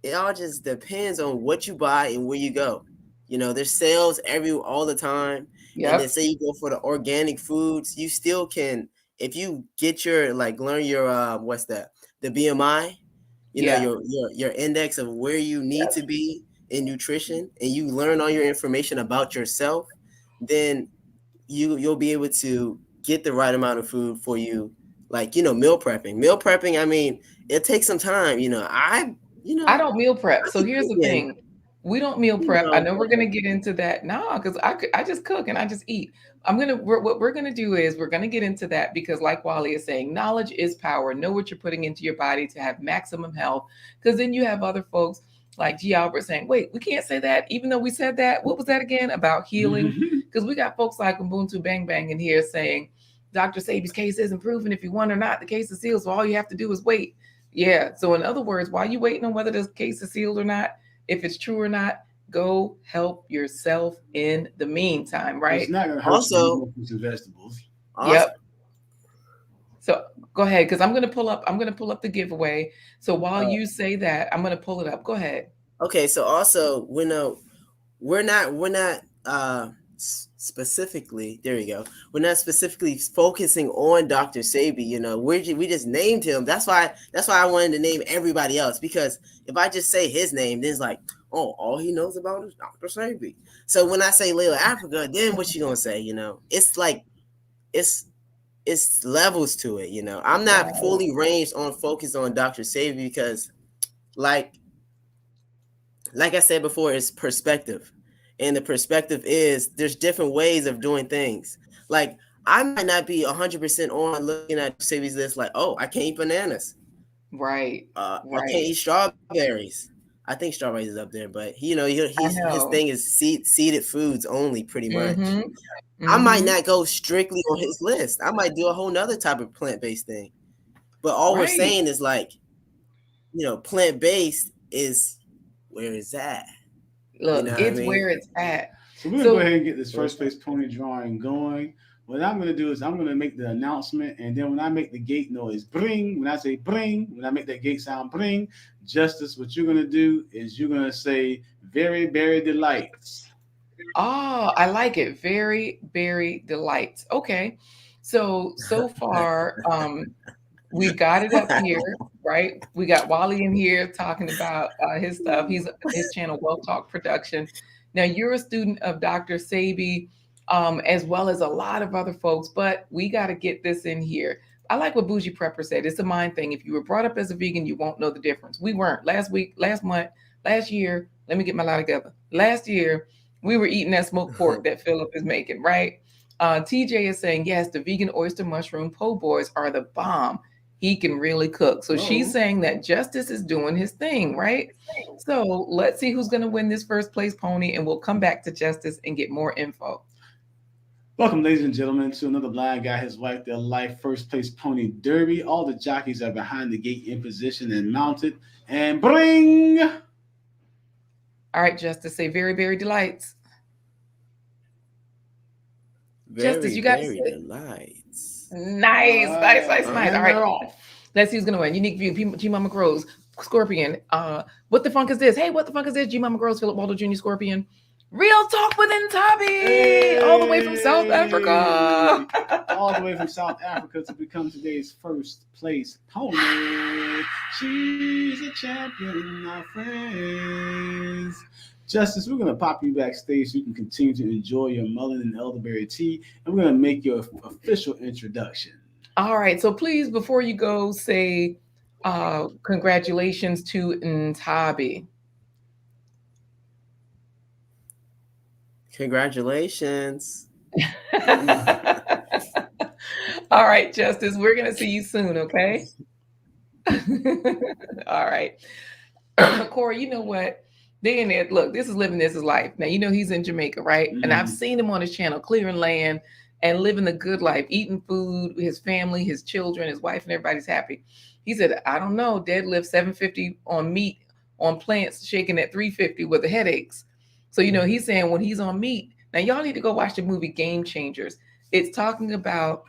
it all just depends on what you buy and where you go. There's sales all the time. And then Yep. say you go for the organic foods, you still can, if you get your learn your what's that? The BMI, Yeah. your index of where you need to be in nutrition, and you learn all your information about yourself, then you'll be able to get the right amount of food for you. Meal prepping, I mean, it takes some time. I don't meal prep. So here's the thing. We don't meal prep. I know we're going to get into that. No, because I just cook and I just eat. What we're going to do is we're going to get into that because like Wally is saying, knowledge is power. Know what you're putting into your body to have maximum health. Because then you have other folks like G. Albert saying, wait, we can't say that. Even though we said that, what was that again about healing? Because we got folks like Ubuntu Bang Bang in here saying, Dr. Sebi's case isn't proven if you won or not. The case is sealed. So all you have to do is wait. Yeah. So in other words, while you waiting on whether this case is sealed or not, if it's true or not, go help yourself in the meantime, right? It's not going to hurt Also, you to eat vegetables. Yep. So go ahead, because I'm gonna pull up the giveaway. So while you say that, I'm gonna pull it up. Go ahead. Okay. So also, we're not specifically, there you go. We're not specifically focusing on Dr. Sebi. We just named him. That's why I wanted to name everybody else, because if I just say his name, then it's like, oh, all he knows about is Dr. Sebi. So when I say Little Africa, then what you gonna say? It's like it's levels to it. I'm not fully ranged on focus on Dr. Sebi because, like I said before, it's perspective. And the perspective is there's different ways of doing things. Like, I might not be 100% on looking at Sebi's list like, oh, I can't eat bananas. Right. I can't eat strawberries. I think strawberries is up there, but his thing is seeded foods only, pretty much. I might not go strictly on his list. I might do a whole nother type of plant-based thing. But all we're saying is plant-based is where it's at. Look, it's where it's at. So we're going to go ahead and get this first place pony drawing going. What I'm going to do is I'm going to make the announcement, and then when I make the gate noise, bring, when I say bring, when I make that gate sound, bring, Justice, what you're going to do is you're going to say, very, very Delightz. Oh, I like it. Very, very Delightz. Okay. So far, we got it up here, right? We got Wally in here talking about his stuff. His channel, Well Talk Production. Now, you're a student of Dr. Sebi, as well as a lot of other folks, but we got to get this in here. I like what Bougie Prepper said. It's a mind thing. If you were brought up as a vegan, you won't know the difference. We weren't. Last year, let me get my life together. Last year, we were eating that smoked pork that Philip is making, right? TJ is saying, yes, the vegan oyster mushroom po' boys are the bomb. He can really cook. So she's saying that Justice is doing his thing, right? So let's see who's going to win this first place pony, and we'll come back to Justice and get more info. Welcome, ladies and gentlemen, to another Blind Guy, His Wife, Their Life First Place Pony Derby. All the jockeys are behind the gate in position and mounted. And bring! All right, Justice, say very, very Delightz. Justice, you got very Delightz. Nice. All right. Let's see who's going to win. Unique View, G Mama Grows, Scorpion. What the funk is this? Hey, what the funk is this? G Mama Grows, Philip Waldo Jr., Scorpion. Real Talk with Ntabi, hey, all the way from South Africa. All the way from South Africa to become today's first place pony. She's a champion, my friends. Justice, we're going to pop you backstage so you can continue to enjoy your mullein and elderberry tea, and we're going to make your official introduction. All right. So please, before you go, say congratulations to Ntabi. Congratulations. All right, Justice, we're going to see you soon, okay? All right. Corey, you know what? They in there. Look, this is living this is life. Now, you know he's in Jamaica, right? Mm-hmm. And I've seen him on his channel, clearing land and living the good life, eating food, his family, his children, his wife, and everybody's happy. He said, I don't know, deadlift 750 on meat, on plants, shaking at 350 with the headaches. So, you know, he's saying when he's on meat, now y'all need to go watch the movie Game Changers. It's talking about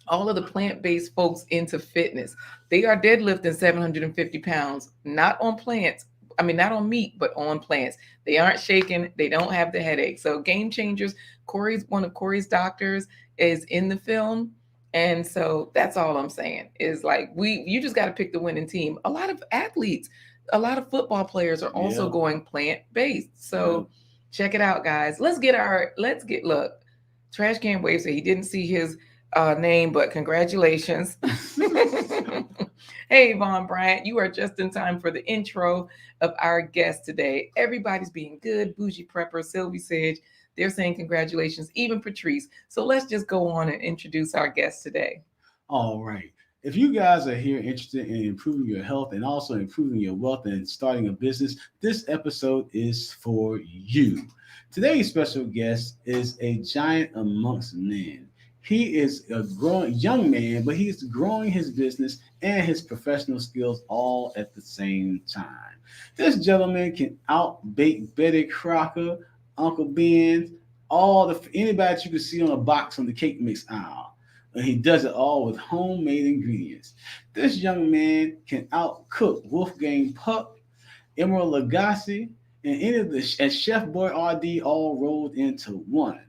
all of the plant-based folks into fitness. They are deadlifting 750 pounds, not on plants, I mean, not on meat, but on plants. They aren't shaking. They don't have the headache. So Game Changers, one of Corey's doctors is in the film. And so that's all I'm saying is like, you just got to pick the winning team. A lot of athletes, a lot of football players are also going plant-based. So check it out, guys. Look, Trash Can Wave said he didn't see his name, but congratulations. Hey, Von Bryant, you are just in time for the intro of our guest today. Everybody's being good. Bougie Prepper, Sylvie Sage, they're saying congratulations, even Patrice. So let's just go on and introduce our guest today. All right. If you guys are here interested in improving your health and also improving your wealth and starting a business, this episode is for you. Today's special guest is a giant amongst men. He is a growing young man, but he's growing his business and his professional skills all at the same time. This gentleman can outbake Betty Crocker, Uncle Ben, anybody that you can see on a box on the cake mix aisle. And he does it all with homemade ingredients. This young man can outcook Wolfgang Puck, Emerald Lagasse, and any of and Chef Boy RD all rolled into one.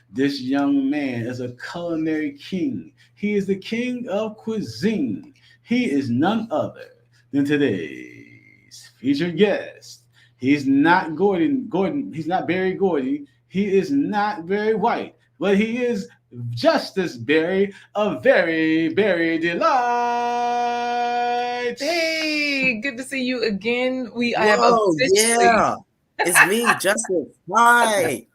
This young man is a culinary king. He is the king of cuisine. He is none other than today's featured guest. He's not Gordon. He's not Barry Gordy. He is not Barry White, but he is Jusstice Berry of Verry Delightz. Hey, good to see you again. I have officially... It's me, Justin. Hi.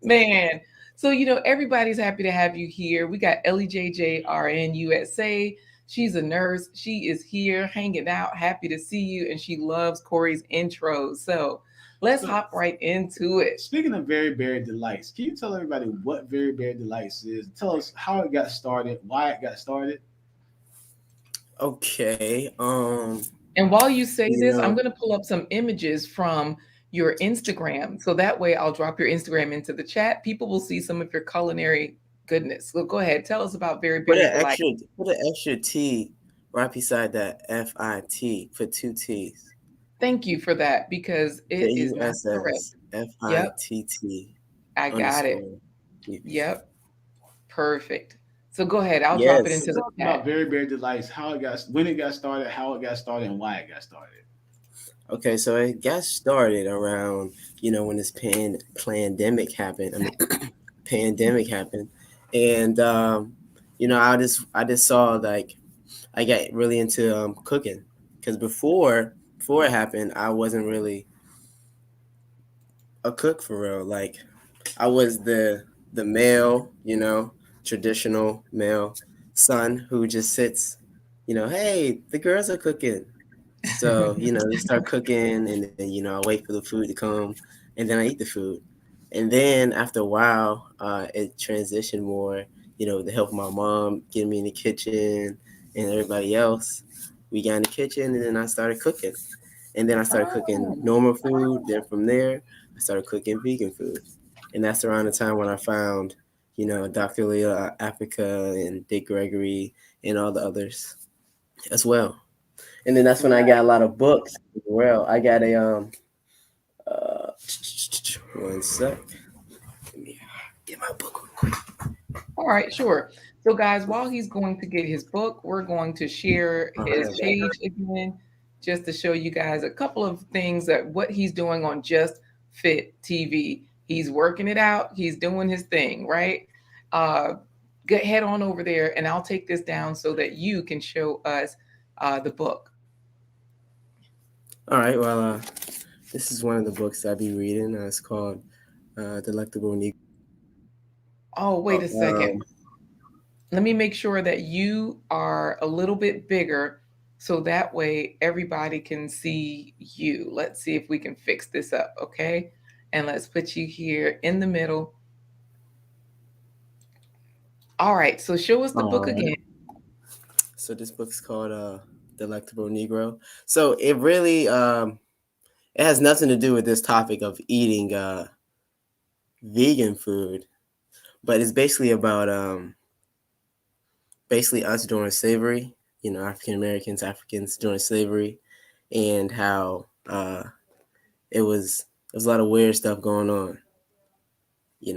Man. So, everybody's happy to have you here. We got Ellie JJ RN USA. She's a nurse. She is here hanging out, happy to see you, and she loves Corey's intros. So let's hop right into it. Speaking of Verry Delightz, can you tell everybody what Verry Delightz is? Tell us how it got started, why it got started. Okay. And while you say this, I'm going to pull up some images from your Instagram. So that way I'll drop your Instagram into the chat. People will see some of your culinary goodness. So go ahead. Tell us about Verry Delightz. Put an extra T right beside that FIT for 2 T's. Thank you for that because it is not correct. FITT. I got it. Yep. Perfect. So go ahead. I'll drop it into the chat. About Verry Delightz, when it got started, how it got started, and why it got started. Okay, so it got started around, when this pandemic happened. Pandemic happened, and I just saw like I got really into cooking because before it happened, I wasn't really a cook for real. Like I was the male, traditional male son who just sits, hey, the girls are cooking. So, they start cooking and then, I wait for the food to come and then I eat the food. And then after a while, it transitioned more, with the help of my mom getting me in the kitchen and everybody else. We got in the kitchen and then I started cooking. And then I started cooking normal food. Then from there, I started cooking vegan food. And that's around the time when I found, Dr. Leah Africa and Dick Gregory and all the others as well. And then that's when I got a lot of books as well. I got a one sec. Let me get my book real quick. All right, sure. So guys, while he's going to get his book, we're going to share his page again, just to show you guys a couple of things that what he's doing on Just Fit TV. He's working it out. He's doing his thing, right? Head on over there and I'll take this down so that you can show us the book. All right. Well, this is one of the books I'll be reading. It's called Delectable Negro. Oh, wait a second. Let me make sure that you are a little bit bigger so that way everybody can see you. Let's see if we can fix this up, okay? And let's put you here in the middle. All right, so show us the book again. So this book's called Delectable Negro. So it really it has nothing to do with this topic of eating vegan food, but it's basically about basically us during slavery, African Americans during slavery, and how it was a lot of weird stuff going on. You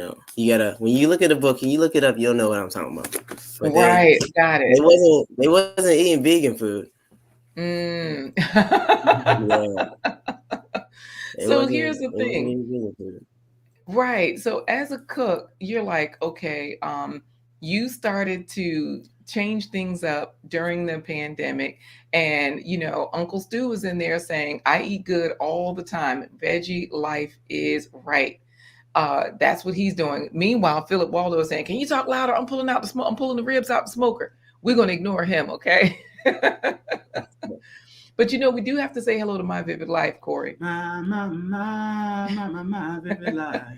gotta, when you look at the book and you look it up, you'll know what I'm talking about. But they Right, got they it. wasn't eating vegan food. Mm. Yeah, So here's the they wasn't thing. eating vegan food. Right. So as a cook, you're like, okay, you started to change things up during the pandemic. And, Uncle Stu was in there saying, I eat good all the time. Veggie life is right. That's what he's doing. Meanwhile, Philip Waldo is saying, can you talk louder? I'm pulling out the smoke. I'm pulling the ribs out the smoker. We're going to ignore him. Okay. But we do have to say hello to My Vivid Life, Corey. My vivid life.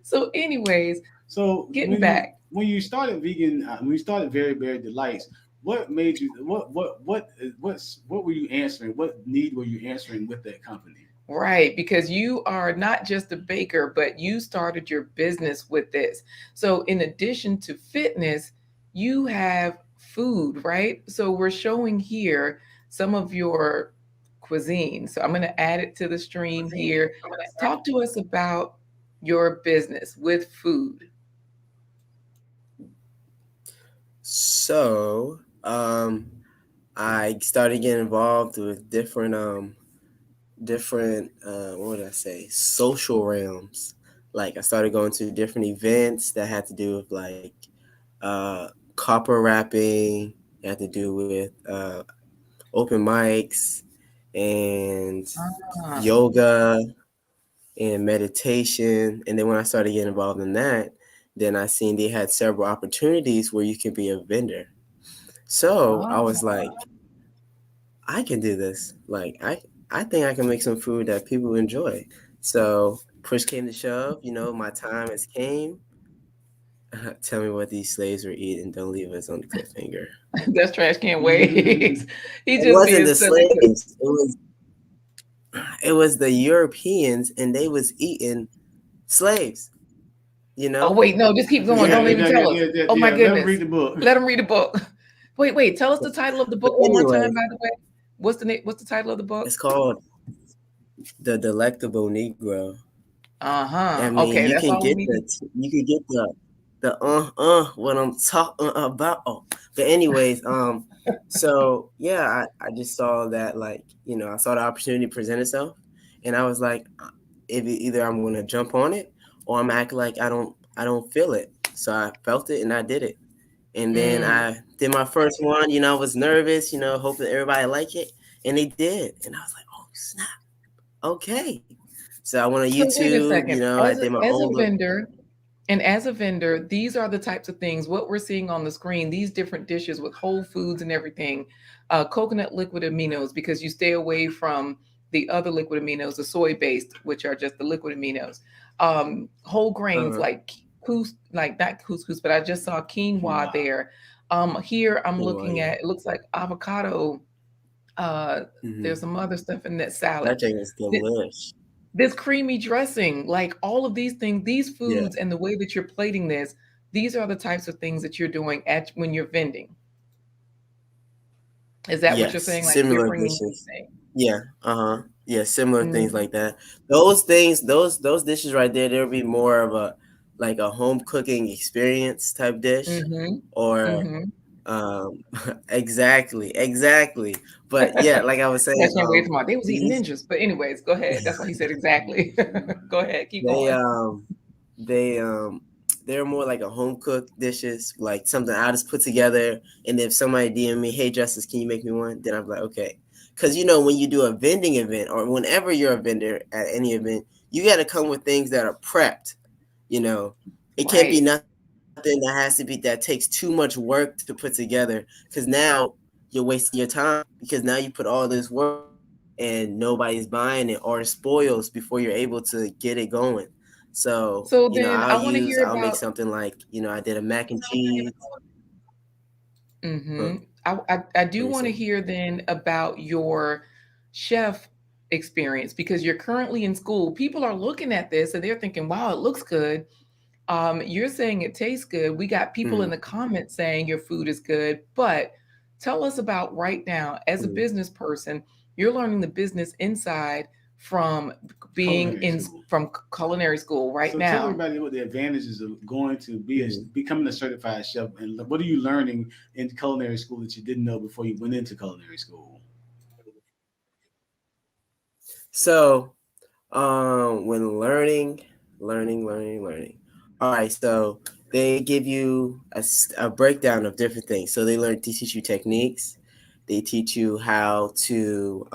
So, anyways, So getting back. when you started vegan, when you started Very Delightz, what made you? What were you answering? What need were you answering with that company? Right, because you are not just a baker, but you started your business with this. So, in addition to fitness, you have food, right? So, we're showing here some of your cuisine. So, I'm going to add it to the stream here. Talk to us about your business with food. So, I started getting involved with different what would I say, social realms. Like I started going to different events that had to do with like copper wrapping, it had to do with open mics and Ah, yoga and meditation. And then when I started getting involved in that, then I seen they had several opportunities where you can be a vendor. So I was ah. like, I can do this. Like I think I can make some food that people enjoy. So push came to shove, my time has came. Tell me what these slaves were eating. Don't leave us on the cliffhanger. That's trash can waste. He's It just wasn't being the silly. slaves. It was the Europeans, and they was eating slaves. You Oh, know. wait, no, just keep going. Don't even tell us. Oh, my Let them goodness. read the book. Let him read the book. Wait. Tell us the title of the But book one more anyway, time, by the way. What's the title of the book? it's called The Delectable Negro. I Uh-huh. mean, Okay, that's all we need. you can get the what I'm talking about. Oh, but anyways, so yeah, I just saw that, like, I saw the opportunity present itself, and I was like, either I'm gonna jump on it or I'm acting like I don't feel it. So I felt it and I did it, and then Mm. I did my first one. I was nervous, hoping everybody like it, and they did, and I was like, oh snap, okay. So I went on So wait a YouTube, second. I did my As a own look. vendor, and as a vendor, these are the types of things, what we're seeing on the screen, these different dishes with whole foods and everything, coconut liquid aminos, because you stay away from the other liquid aminos, the soy based, which are just the liquid aminos. Whole grains Uh-huh. like like not couscous, but I just saw quinoa there. Here I'm Quinoa, looking yeah. at, it looks like avocado. Uh, Hmm. there's some other stuff in that salad. That thing is delish. This creamy dressing, like all of these things, these Yeah. foods and the way that you're plating this, these are the types of things that you're doing at when you're vending. Is that what you're Yes. saying? Like you're Similar bringing these dishes. things. Yeah. Uh-huh. Yeah. Similar things Mm-hmm. like that. Those things, those dishes right there, there'll be more of a like a home cooking experience type dish, Mm-hmm. or Mm-hmm. um exactly. But yeah, like I was I saying, can't wait tomorrow. They was eating these ninjas, but anyways, go ahead. That's why he said exactly. Go ahead, keep they going. they they're more like a home cooked dishes, like something I just put together. And if somebody DM me, hey Justice, can you make me one? Then I'm like, okay. Because when you do a vending event, or whenever you're a vendor at any event, you got to come with things that are prepped. It can't be Right. nothing that takes too much work to put together. Because now you're wasting your time, because now you put all this work and nobody's buying it, or it spoils before you're able to get it going. So, So then I want to hear I'll make about. something like, I did a mac and cheese. Huh? Mm-hmm. I What do are you want to saying? hear then about your chef experience because you're currently in school. People are looking at this and they're thinking, wow, it looks good. You're saying it tastes good. We got people in Mm-hmm. the comments saying your food is good, but tell us about right now as a Mm-hmm. business person, You're learning the business inside from being Culinary in school. from culinary school right So tell now. everybody what the advantages of going to Mhm. becoming a certified chef, and what are you learning in culinary school that you didn't know before you went into culinary school? So, when learning. All right, so they give you a breakdown of different things. So they teach you techniques. They teach you how to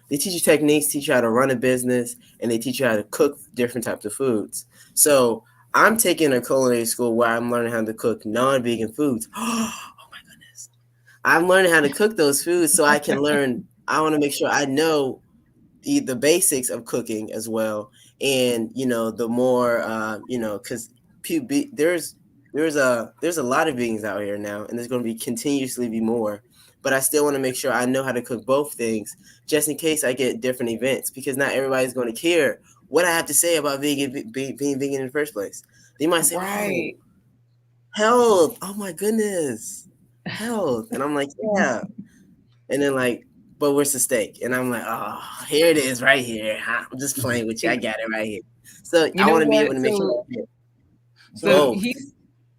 they teach you techniques, teach you how to run a business, and they teach you how to cook different types of foods. So I'm taking a culinary school where I'm learning how to cook non-vegan foods. Oh my goodness. I'm learning how to cook those foods so I can learn. I want to make sure I know the basics of cooking as well, and the more because there's a lot of vegans out here now, and there's going to be continuously be more, but I still want to make sure I know how to cook both things, just in case I get different events, because not everybody's going to care what I have to say about being vegan in the first place. They might say, oh, Right. health, oh my goodness, health, and I'm like, yeah. And then like, but where's the steak? And I'm like, oh, here it is right here. I'm just playing with you. I got it right here. So You I know want to be able what? to make sure I get So So both. he's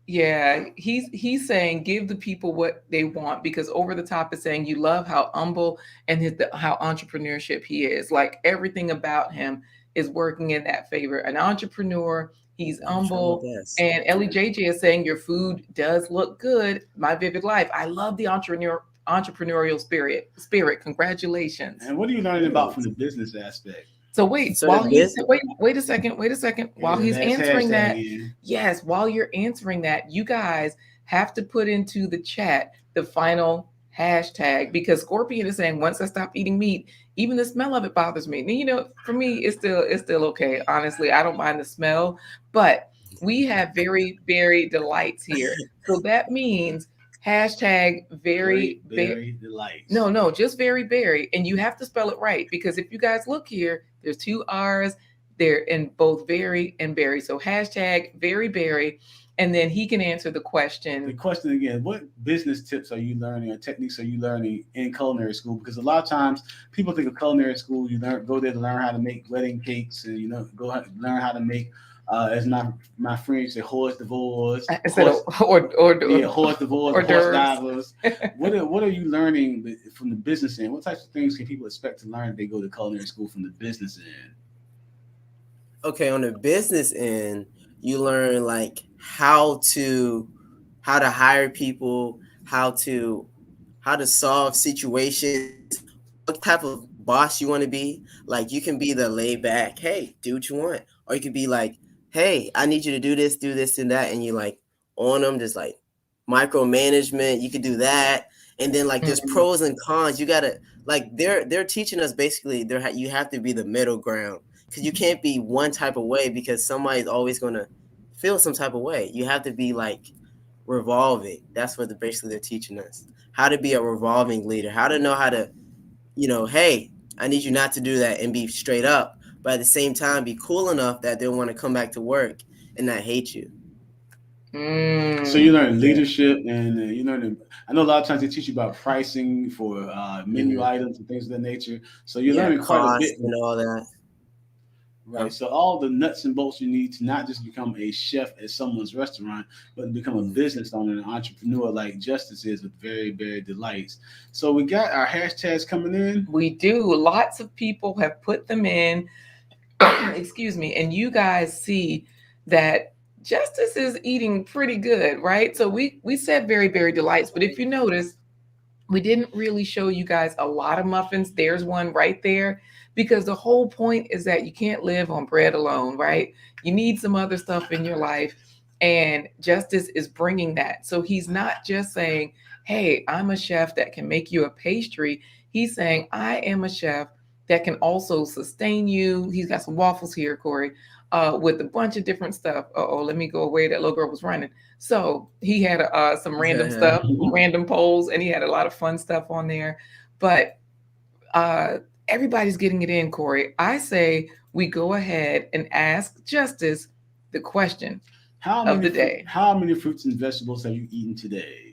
yeah, he's saying give the people what they want, because over the top is saying you love how humble and how entrepreneurship he is. Like everything about him is working in that favor. An entrepreneur, he's I'm trying my humble. best. And Ellie JJ is saying your food does look good. My vivid life. I love the entrepreneurial spirit. Congratulations. and what are you learning about from Thanks. the business aspect? So wait, So the business, wait a second. While And he's that's answering hashtag that, in. yes, while you're answering that, you guys have to put into the chat the final hashtag, because Scorpion is saying once I stop eating meat, even the smell of it bothers me. And for me, it's still okay. Honestly, I don't mind the smell, but we have very delights here. So that means hashtag Very, very. very delights. No, just very berry. And you have to spell it right, because if you guys look here, there's two R's there in both very and berry. So hashtag very berry. And then he can answer the The question. question again: what business tips are you learning, or techniques are you learning in culinary school? Because a lot of times people think of culinary school, go there to learn how to make wedding cakes, and learn how to make, as my friends say, horse divorce, Instead of horse divorce, hors horse d'oeuvres. divers. What are you learning from the business end? What types of things can people expect to learn if they go to culinary school from the business end? okay, on the business end, you learn like how to hire people, how to solve situations, what type of boss you want to be. Like you can be the laid back, hey, do what you want, or you could be like, hey, I need you to do this, and that, and you like on them, just like micromanagement. You could do that, and then like there's Mhm. pros and cons. You gotta like they're teaching us basically. You have to be the middle ground, because you can't be one type of way, because somebody's always gonna feel some type of way. You have to be like revolving. That's what basically they're teaching us, how to be a revolving leader, how to know how to, hey, I need you not to do that, and be straight up, but at the same time be cool enough that they'll want to come back to work and not hate you. So you Mm. learn leadership, and I know a lot of times they teach you about pricing for menu Hmm. items and things of that nature. So you're Yeah, learning quite a cost bit, and all that. right? So all the nuts and bolts you need to not just become a chef at someone's restaurant, but to become a Mhm. business owner, an entrepreneur like Justice is with Very Very Delights. So we got our hashtags coming in. We do. Lots of people have put them in. Excuse me. And you guys see that Justice is eating pretty good, right? So we said very delights, but if you notice, we didn't really show you guys a lot of muffins. There's one right there, because the whole point is that you can't live on bread alone, right? You need some other stuff in your life. And Justice is bringing that. So he's not just saying, hey, I'm a chef that can make you a pastry. He's saying, I am a chef that can also sustain you. He's got some waffles here, Corey, with a bunch of different stuff. Oh, let me go away. That little girl was running. So he had some random stuff, random polls, and he had a lot of fun stuff on there. But uh, everybody's getting it in, Corey. I say we go ahead and ask Justice the question of the day. How many fruits and vegetables have you eaten today?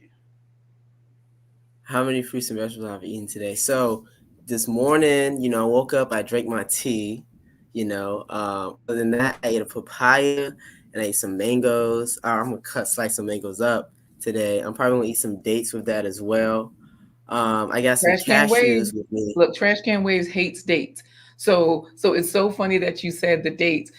How many fruits and vegetables I've eaten today? So this morning, I woke up, I drank my tea, other than that, I ate a papaya and I ate some mangoes. I'm going to slice some mangoes up today. I'm probably going to eat some dates with that as well. I got some Trash Can Waves. cashews with me. Look, Trash Can Waves hates dates. So it's so funny that you said the dates.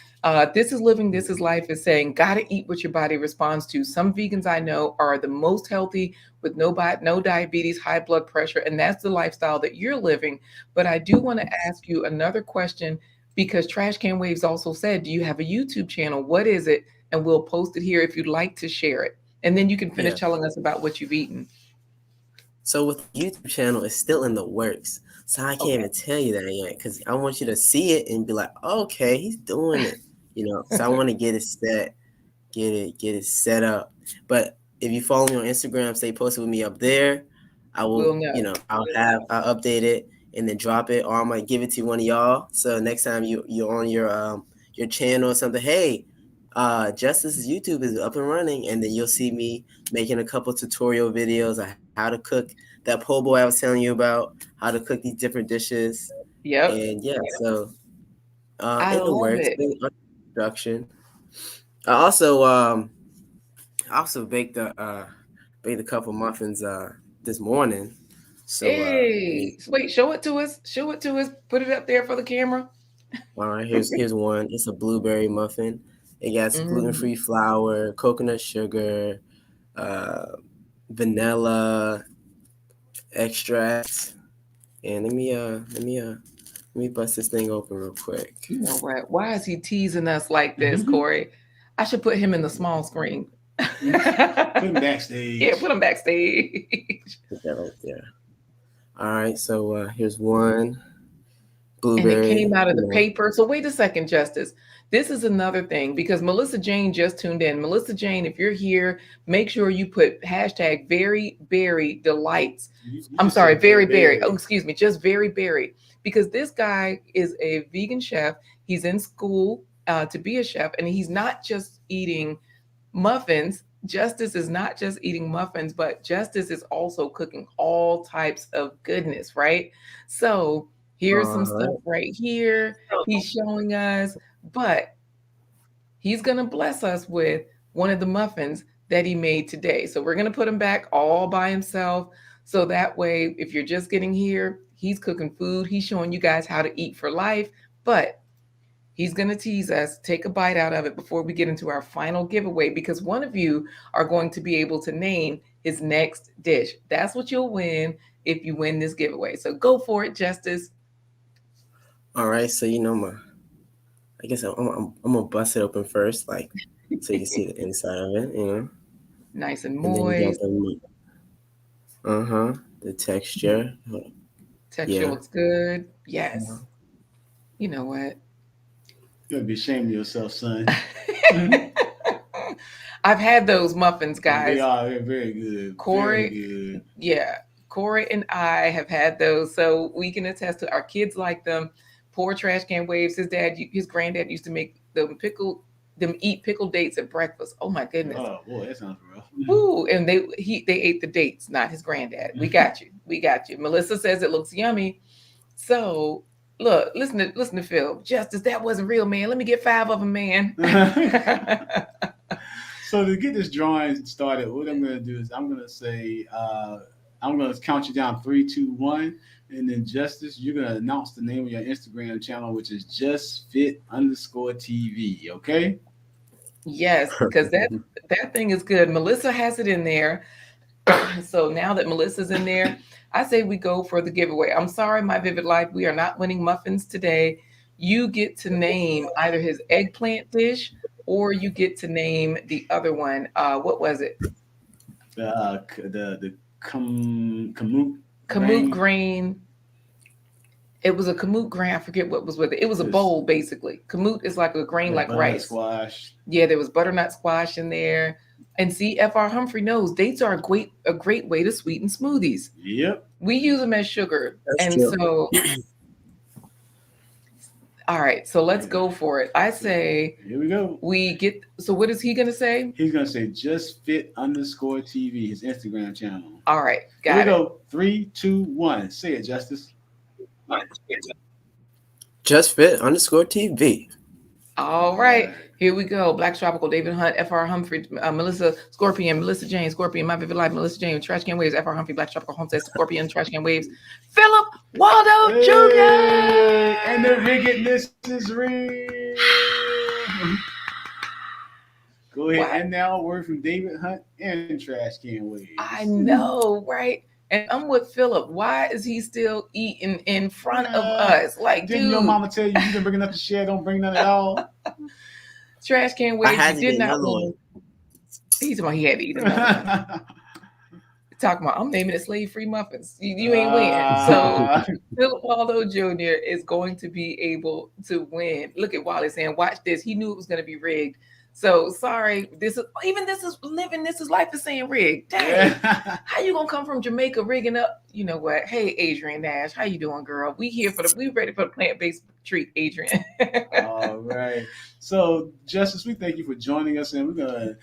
This is living, this is life is saying, gotta eat what your body responds to. Some vegans I know are the most healthy with no diabetes, high blood pressure, and that's the lifestyle that you're living. But I do want to ask you another question because Trash Can Waves also said, do you have a YouTube channel? What is it? And we'll post it here if you'd like to share it. And then you can finish telling us about what you've eaten. So with the YouTube channel, it's still in the works. So I can't even tell you that yet because I want you to see it and be like, okay, he's doing it. So I want to get it set, get it set up. But if you follow me on Instagram, stay posted with me up there. I will, I'll update it and then drop it, or I might give it to one of y'all. So next time you're on your channel or something, hey, Justice's YouTube is up and running, and then you'll see me making a couple tutorial videos on how to cook that po' boy I was telling you about, how to cook these different dishes. Yep. And so I in the love works, it. production. I also baked a couple muffins this morning. So hey, wait, show it to us. Show it to us. Put it up there for the camera. All right, here's one. It's a blueberry muffin. It got gluten-free flour, coconut sugar, vanilla extracts. And let me bust this thing open real quick. You know what? Why is he teasing us like this, Corey? I should put him in the small screen. Put him backstage. Yeah, put him backstage. Put that right there. All right, so here's one. Blueberry. And it came out of the paper. So wait a second, Justice. This is another thing because Melissa Jane just tuned in. Melissa Jane, if you're here, make sure you put hashtag Verry Delightz. I'm sorry, Verry. Oh, excuse me, just Verry. Because this guy is a vegan chef. He's in school to be a chef, and he's not just eating muffins. Justice is not just eating muffins, but Justice is also cooking all types of goodness, right? So here's some stuff right here. He's showing us, but he's going to bless us with one of the muffins that he made today. So we're going to put him back all by himself. So that way, if you're just getting here, he's cooking food. He's showing you guys how to eat for life, but he's going to tease us, take a bite out of it before we get into our final giveaway, because one of you are going to be able to name his next dish. That's what you'll win if you win this giveaway. So go for it, Justice. All right, so I guess I'm gonna bust it open first, like so you can see the inside of it, Nice and moist. The texture. Texture looks good. Yes. You know what? You're gonna be ashamed of yourself, son. I've had those muffins, guys. They're very good. Corey, very good. Yeah. Corey and I have had those, so we can attest to our kids like them. Poor Trash Can Waves. His granddad used to make them eat pickled dates at breakfast. Oh my goodness. Oh boy, that sounds rough. Ooh, and they ate the dates, not his granddad. We got you. Melissa says it looks yummy. So look, listen to Phil. Justice, that wasn't real, man. Let me get 5 of them, man. So to get this drawing started, what I'm gonna do is I'm gonna say I'm gonna count you down 3, 2, 1. And then Justice, you're gonna announce the name of your Instagram channel, which is JustFit_TV. Okay? Yes, because that thing is good. Melissa has it in there. So now that Melissa's in there, I say we go for the giveaway. I'm sorry, My Vivid Life, we are not winning muffins today. You get to name either his eggplant dish or you get to name the other one. What was it? The kamut grain. It was a kamut grain. I forget what was with it. It was a bowl, basically. Kamut is like a grain like rice. Squash. Yeah, there was butternut squash in there. And see, F.R. Humphrey knows dates are a great way to sweeten smoothies. Yep. We use them as sugar. That's true. So, all right, so let's go for it. I say, here we go. So what is he going to say? He's going to say JustFit_TV, his Instagram channel. All right, got it. Here we go. 3, 2, 1. Say it, Justice. JustFit_TV. All right, here we go. Black Tropical, David Hunt, F.R. Humphrey, Melissa Scorpion, Melissa Jane, Scorpion, My Vivid Life, Melissa Jane, Trash Can Waves, F.R. Humphrey, Black Tropical, Homestead, Scorpion, Trash Can Waves, Philip Waldo Jr. And the wickedness is real. Go ahead. What? And now a word from David Hunt and Trash Can Waves. I know, right? And I'm with Philip. Why is he still eating in front of us? Like, didn't your mama tell you been bringing up the share? Don't bring none at all. Trash Can Waves. You did not want. He's talking about he had to eat another. Talking about I'm naming it slave-free muffins. You ain't win. So Philip Waldo Jr. is going to be able to win. Look at Wally saying, "Watch this." He knew it was going to be rigged. So sorry, this is life is saying rigged. Dang, how you gonna come from Jamaica rigging up? You know what? Hey, Adrian Nash, how you doing, girl? We ready for the plant-based treat, Adrian. All right. So Justice, we thank you for joining us, and we're gonna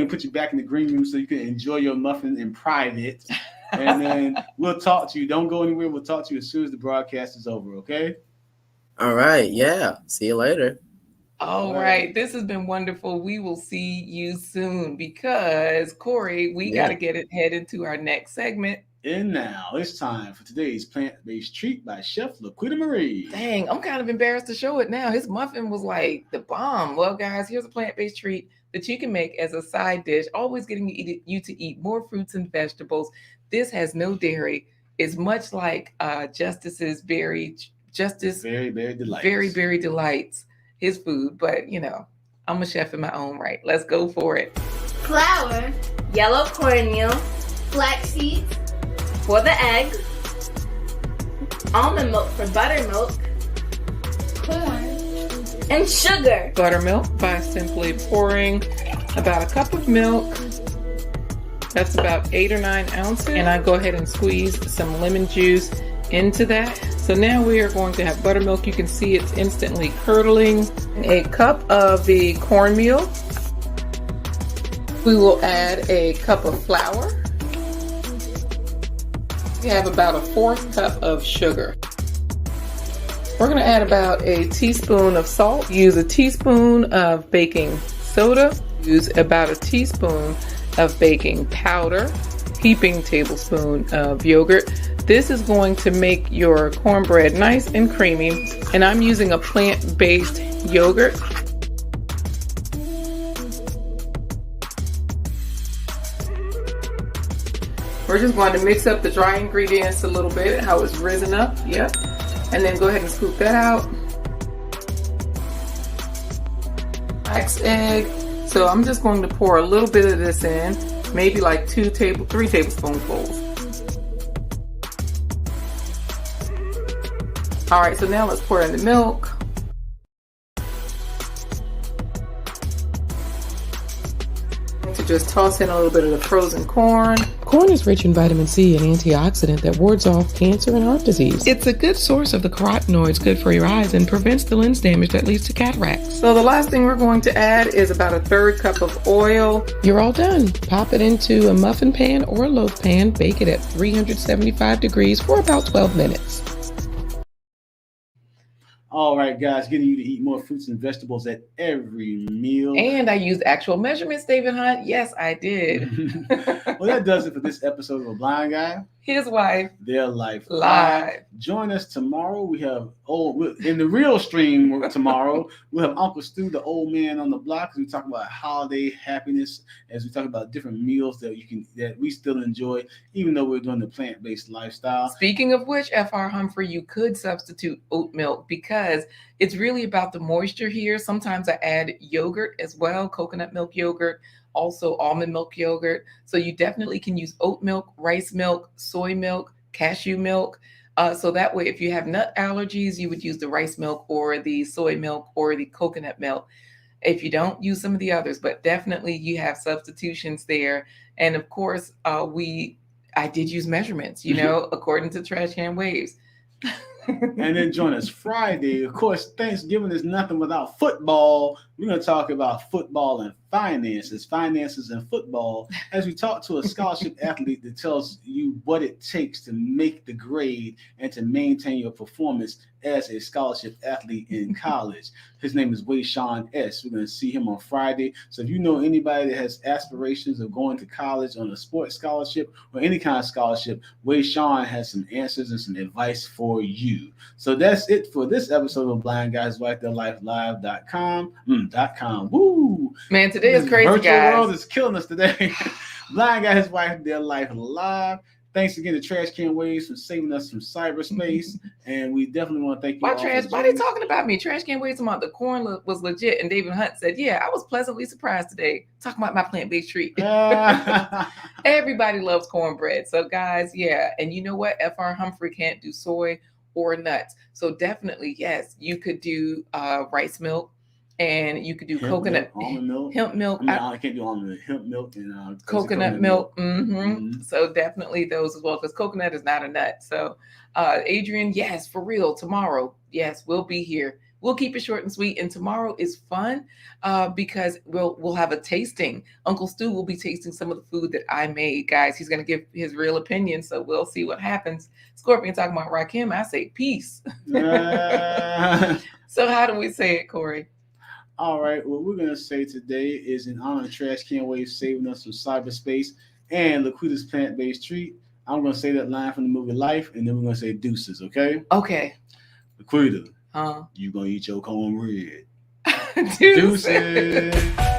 put you back in the green room so you can enjoy your muffin in private, and then we'll talk to you. Don't go anywhere. We'll talk to you as soon as the broadcast is over. Okay. All right. Yeah. See you later. All right. This has been wonderful. We will see you soon because, Corey, we got to head into our next segment. And now it's time for today's plant-based treat by Chef LaQuita Marie. Dang, I'm kind of embarrassed to show it now. His muffin was like the bomb. Well, guys, here's a plant-based treat that you can make as a side dish, always getting you to eat more fruits and vegetables. This has no dairy. It's much like Justice's Verry Delightz. His food, but I'm a chef in my own right. Let's go for it. Flour, yellow cornmeal, flax seeds for the egg, almond milk for buttermilk, corn, and sugar. Buttermilk by simply pouring about a cup of milk. That's about 8 or 9 ounces. And I go ahead and squeeze some lemon juice into that. So now we are going to have buttermilk. You can see it's instantly curdling. A cup of the cornmeal. We will add a cup of flour. We have about a 1/4 cup of sugar. We're going to add about a teaspoon of salt. Use a teaspoon of baking soda. Use about a teaspoon of baking powder. Heaping tablespoon of yogurt. This is going to make your cornbread nice and creamy, and I'm using a plant-based yogurt. We're just going to mix up the dry ingredients a little bit, how it's risen up, yep. And then go ahead and scoop that out. Flax egg. So I'm just going to pour a little bit of this in, maybe like 3 tablespoonfuls. All right, so now let's pour in the milk. To just toss in a little bit of the frozen corn. Corn is rich in vitamin C, an antioxidant that wards off cancer and heart disease. It's a good source of the carotenoids good for your eyes and prevents the lens damage that leads to cataracts. So the last thing we're going to add is about a 1/3 cup of oil. You're all done. Pop it into a muffin pan or a loaf pan. Bake it at 375 degrees for about 12 minutes. All right, guys, getting you to eat more fruits and vegetables at every meal. And I used actual measurements, David Hunt. Yes, I did. Well, that does it for this episode of A Blind Guy. His wife. Their life live. Join us tomorrow. We have in the real stream tomorrow. We'll have Uncle Stu, the old man on the block, as we talk about holiday happiness, as we talk about different meals that we still enjoy, even though we're doing the plant-based lifestyle. Speaking of which, F.R. Humphrey, you could substitute oat milk because it's really about the moisture here. Sometimes I add yogurt as well, coconut milk yogurt, also almond milk yogurt. So you definitely can use oat milk, rice milk, soy milk, cashew milk. So that way, if you have nut allergies, you would use the rice milk or the soy milk or the coconut milk. If you don't, use some of the others, but definitely you have substitutions there. And of course, I did use measurements, according to Trash Can Waves. And then join us Friday. Of course, Thanksgiving is nothing without football. We're going to talk about football and finances and football, as we talk to a scholarship athlete that tells you what it takes to make the grade and to maintain your performance as a scholarship athlete in college. His name is Wayshawn S. We're going to see him on Friday. So if you know anybody that has aspirations of going to college on a sports scholarship or any kind of scholarship, Wayshawn has some answers and some advice for you. So that's it for this episode of Blind Guys Wife Their Life Live.com. Woo! Man, today is crazy, virtual guys. world is killing us today. Blind Guy, his wife, their life live. Thanks again to Trash Can Waves for saving us from cyberspace, and we definitely want to thank you. Why all trash? for Why they joining us. talking about me? Trash Can Waste about the corn was legit, and David Hunt said, "Yeah, I was pleasantly surprised today." Talking about my plant-based treat. Everybody loves cornbread, so guys, yeah. And you know what? Fr. Humphrey can't do soy or nuts, so definitely yes, you could do rice milk. And you could do coconut milk, almond milk, hemp milk. I can't do almond milk, hemp milk, and coconut milk. So definitely those as well, because coconut is not a nut. So Adrian, yes, for real, tomorrow, yes, we'll be here. We'll keep it short and sweet. And tomorrow is fun because we'll have a tasting. Uncle Stu will be tasting some of the food that I made, guys. He's going to give his real opinion, so we'll see what happens. Scorpion talking about Rakim, I say peace. So how do we say it, Corey? All right, what we're going to say today is in honor of Trash Can Wave saving us from cyberspace and Laquita's plant-based treat. I'm going to say that line from the movie Life, and then we're going to say deuces, okay? Okay. Laquita, Huh? you going to eat your cornbread. Deuces. Deuces.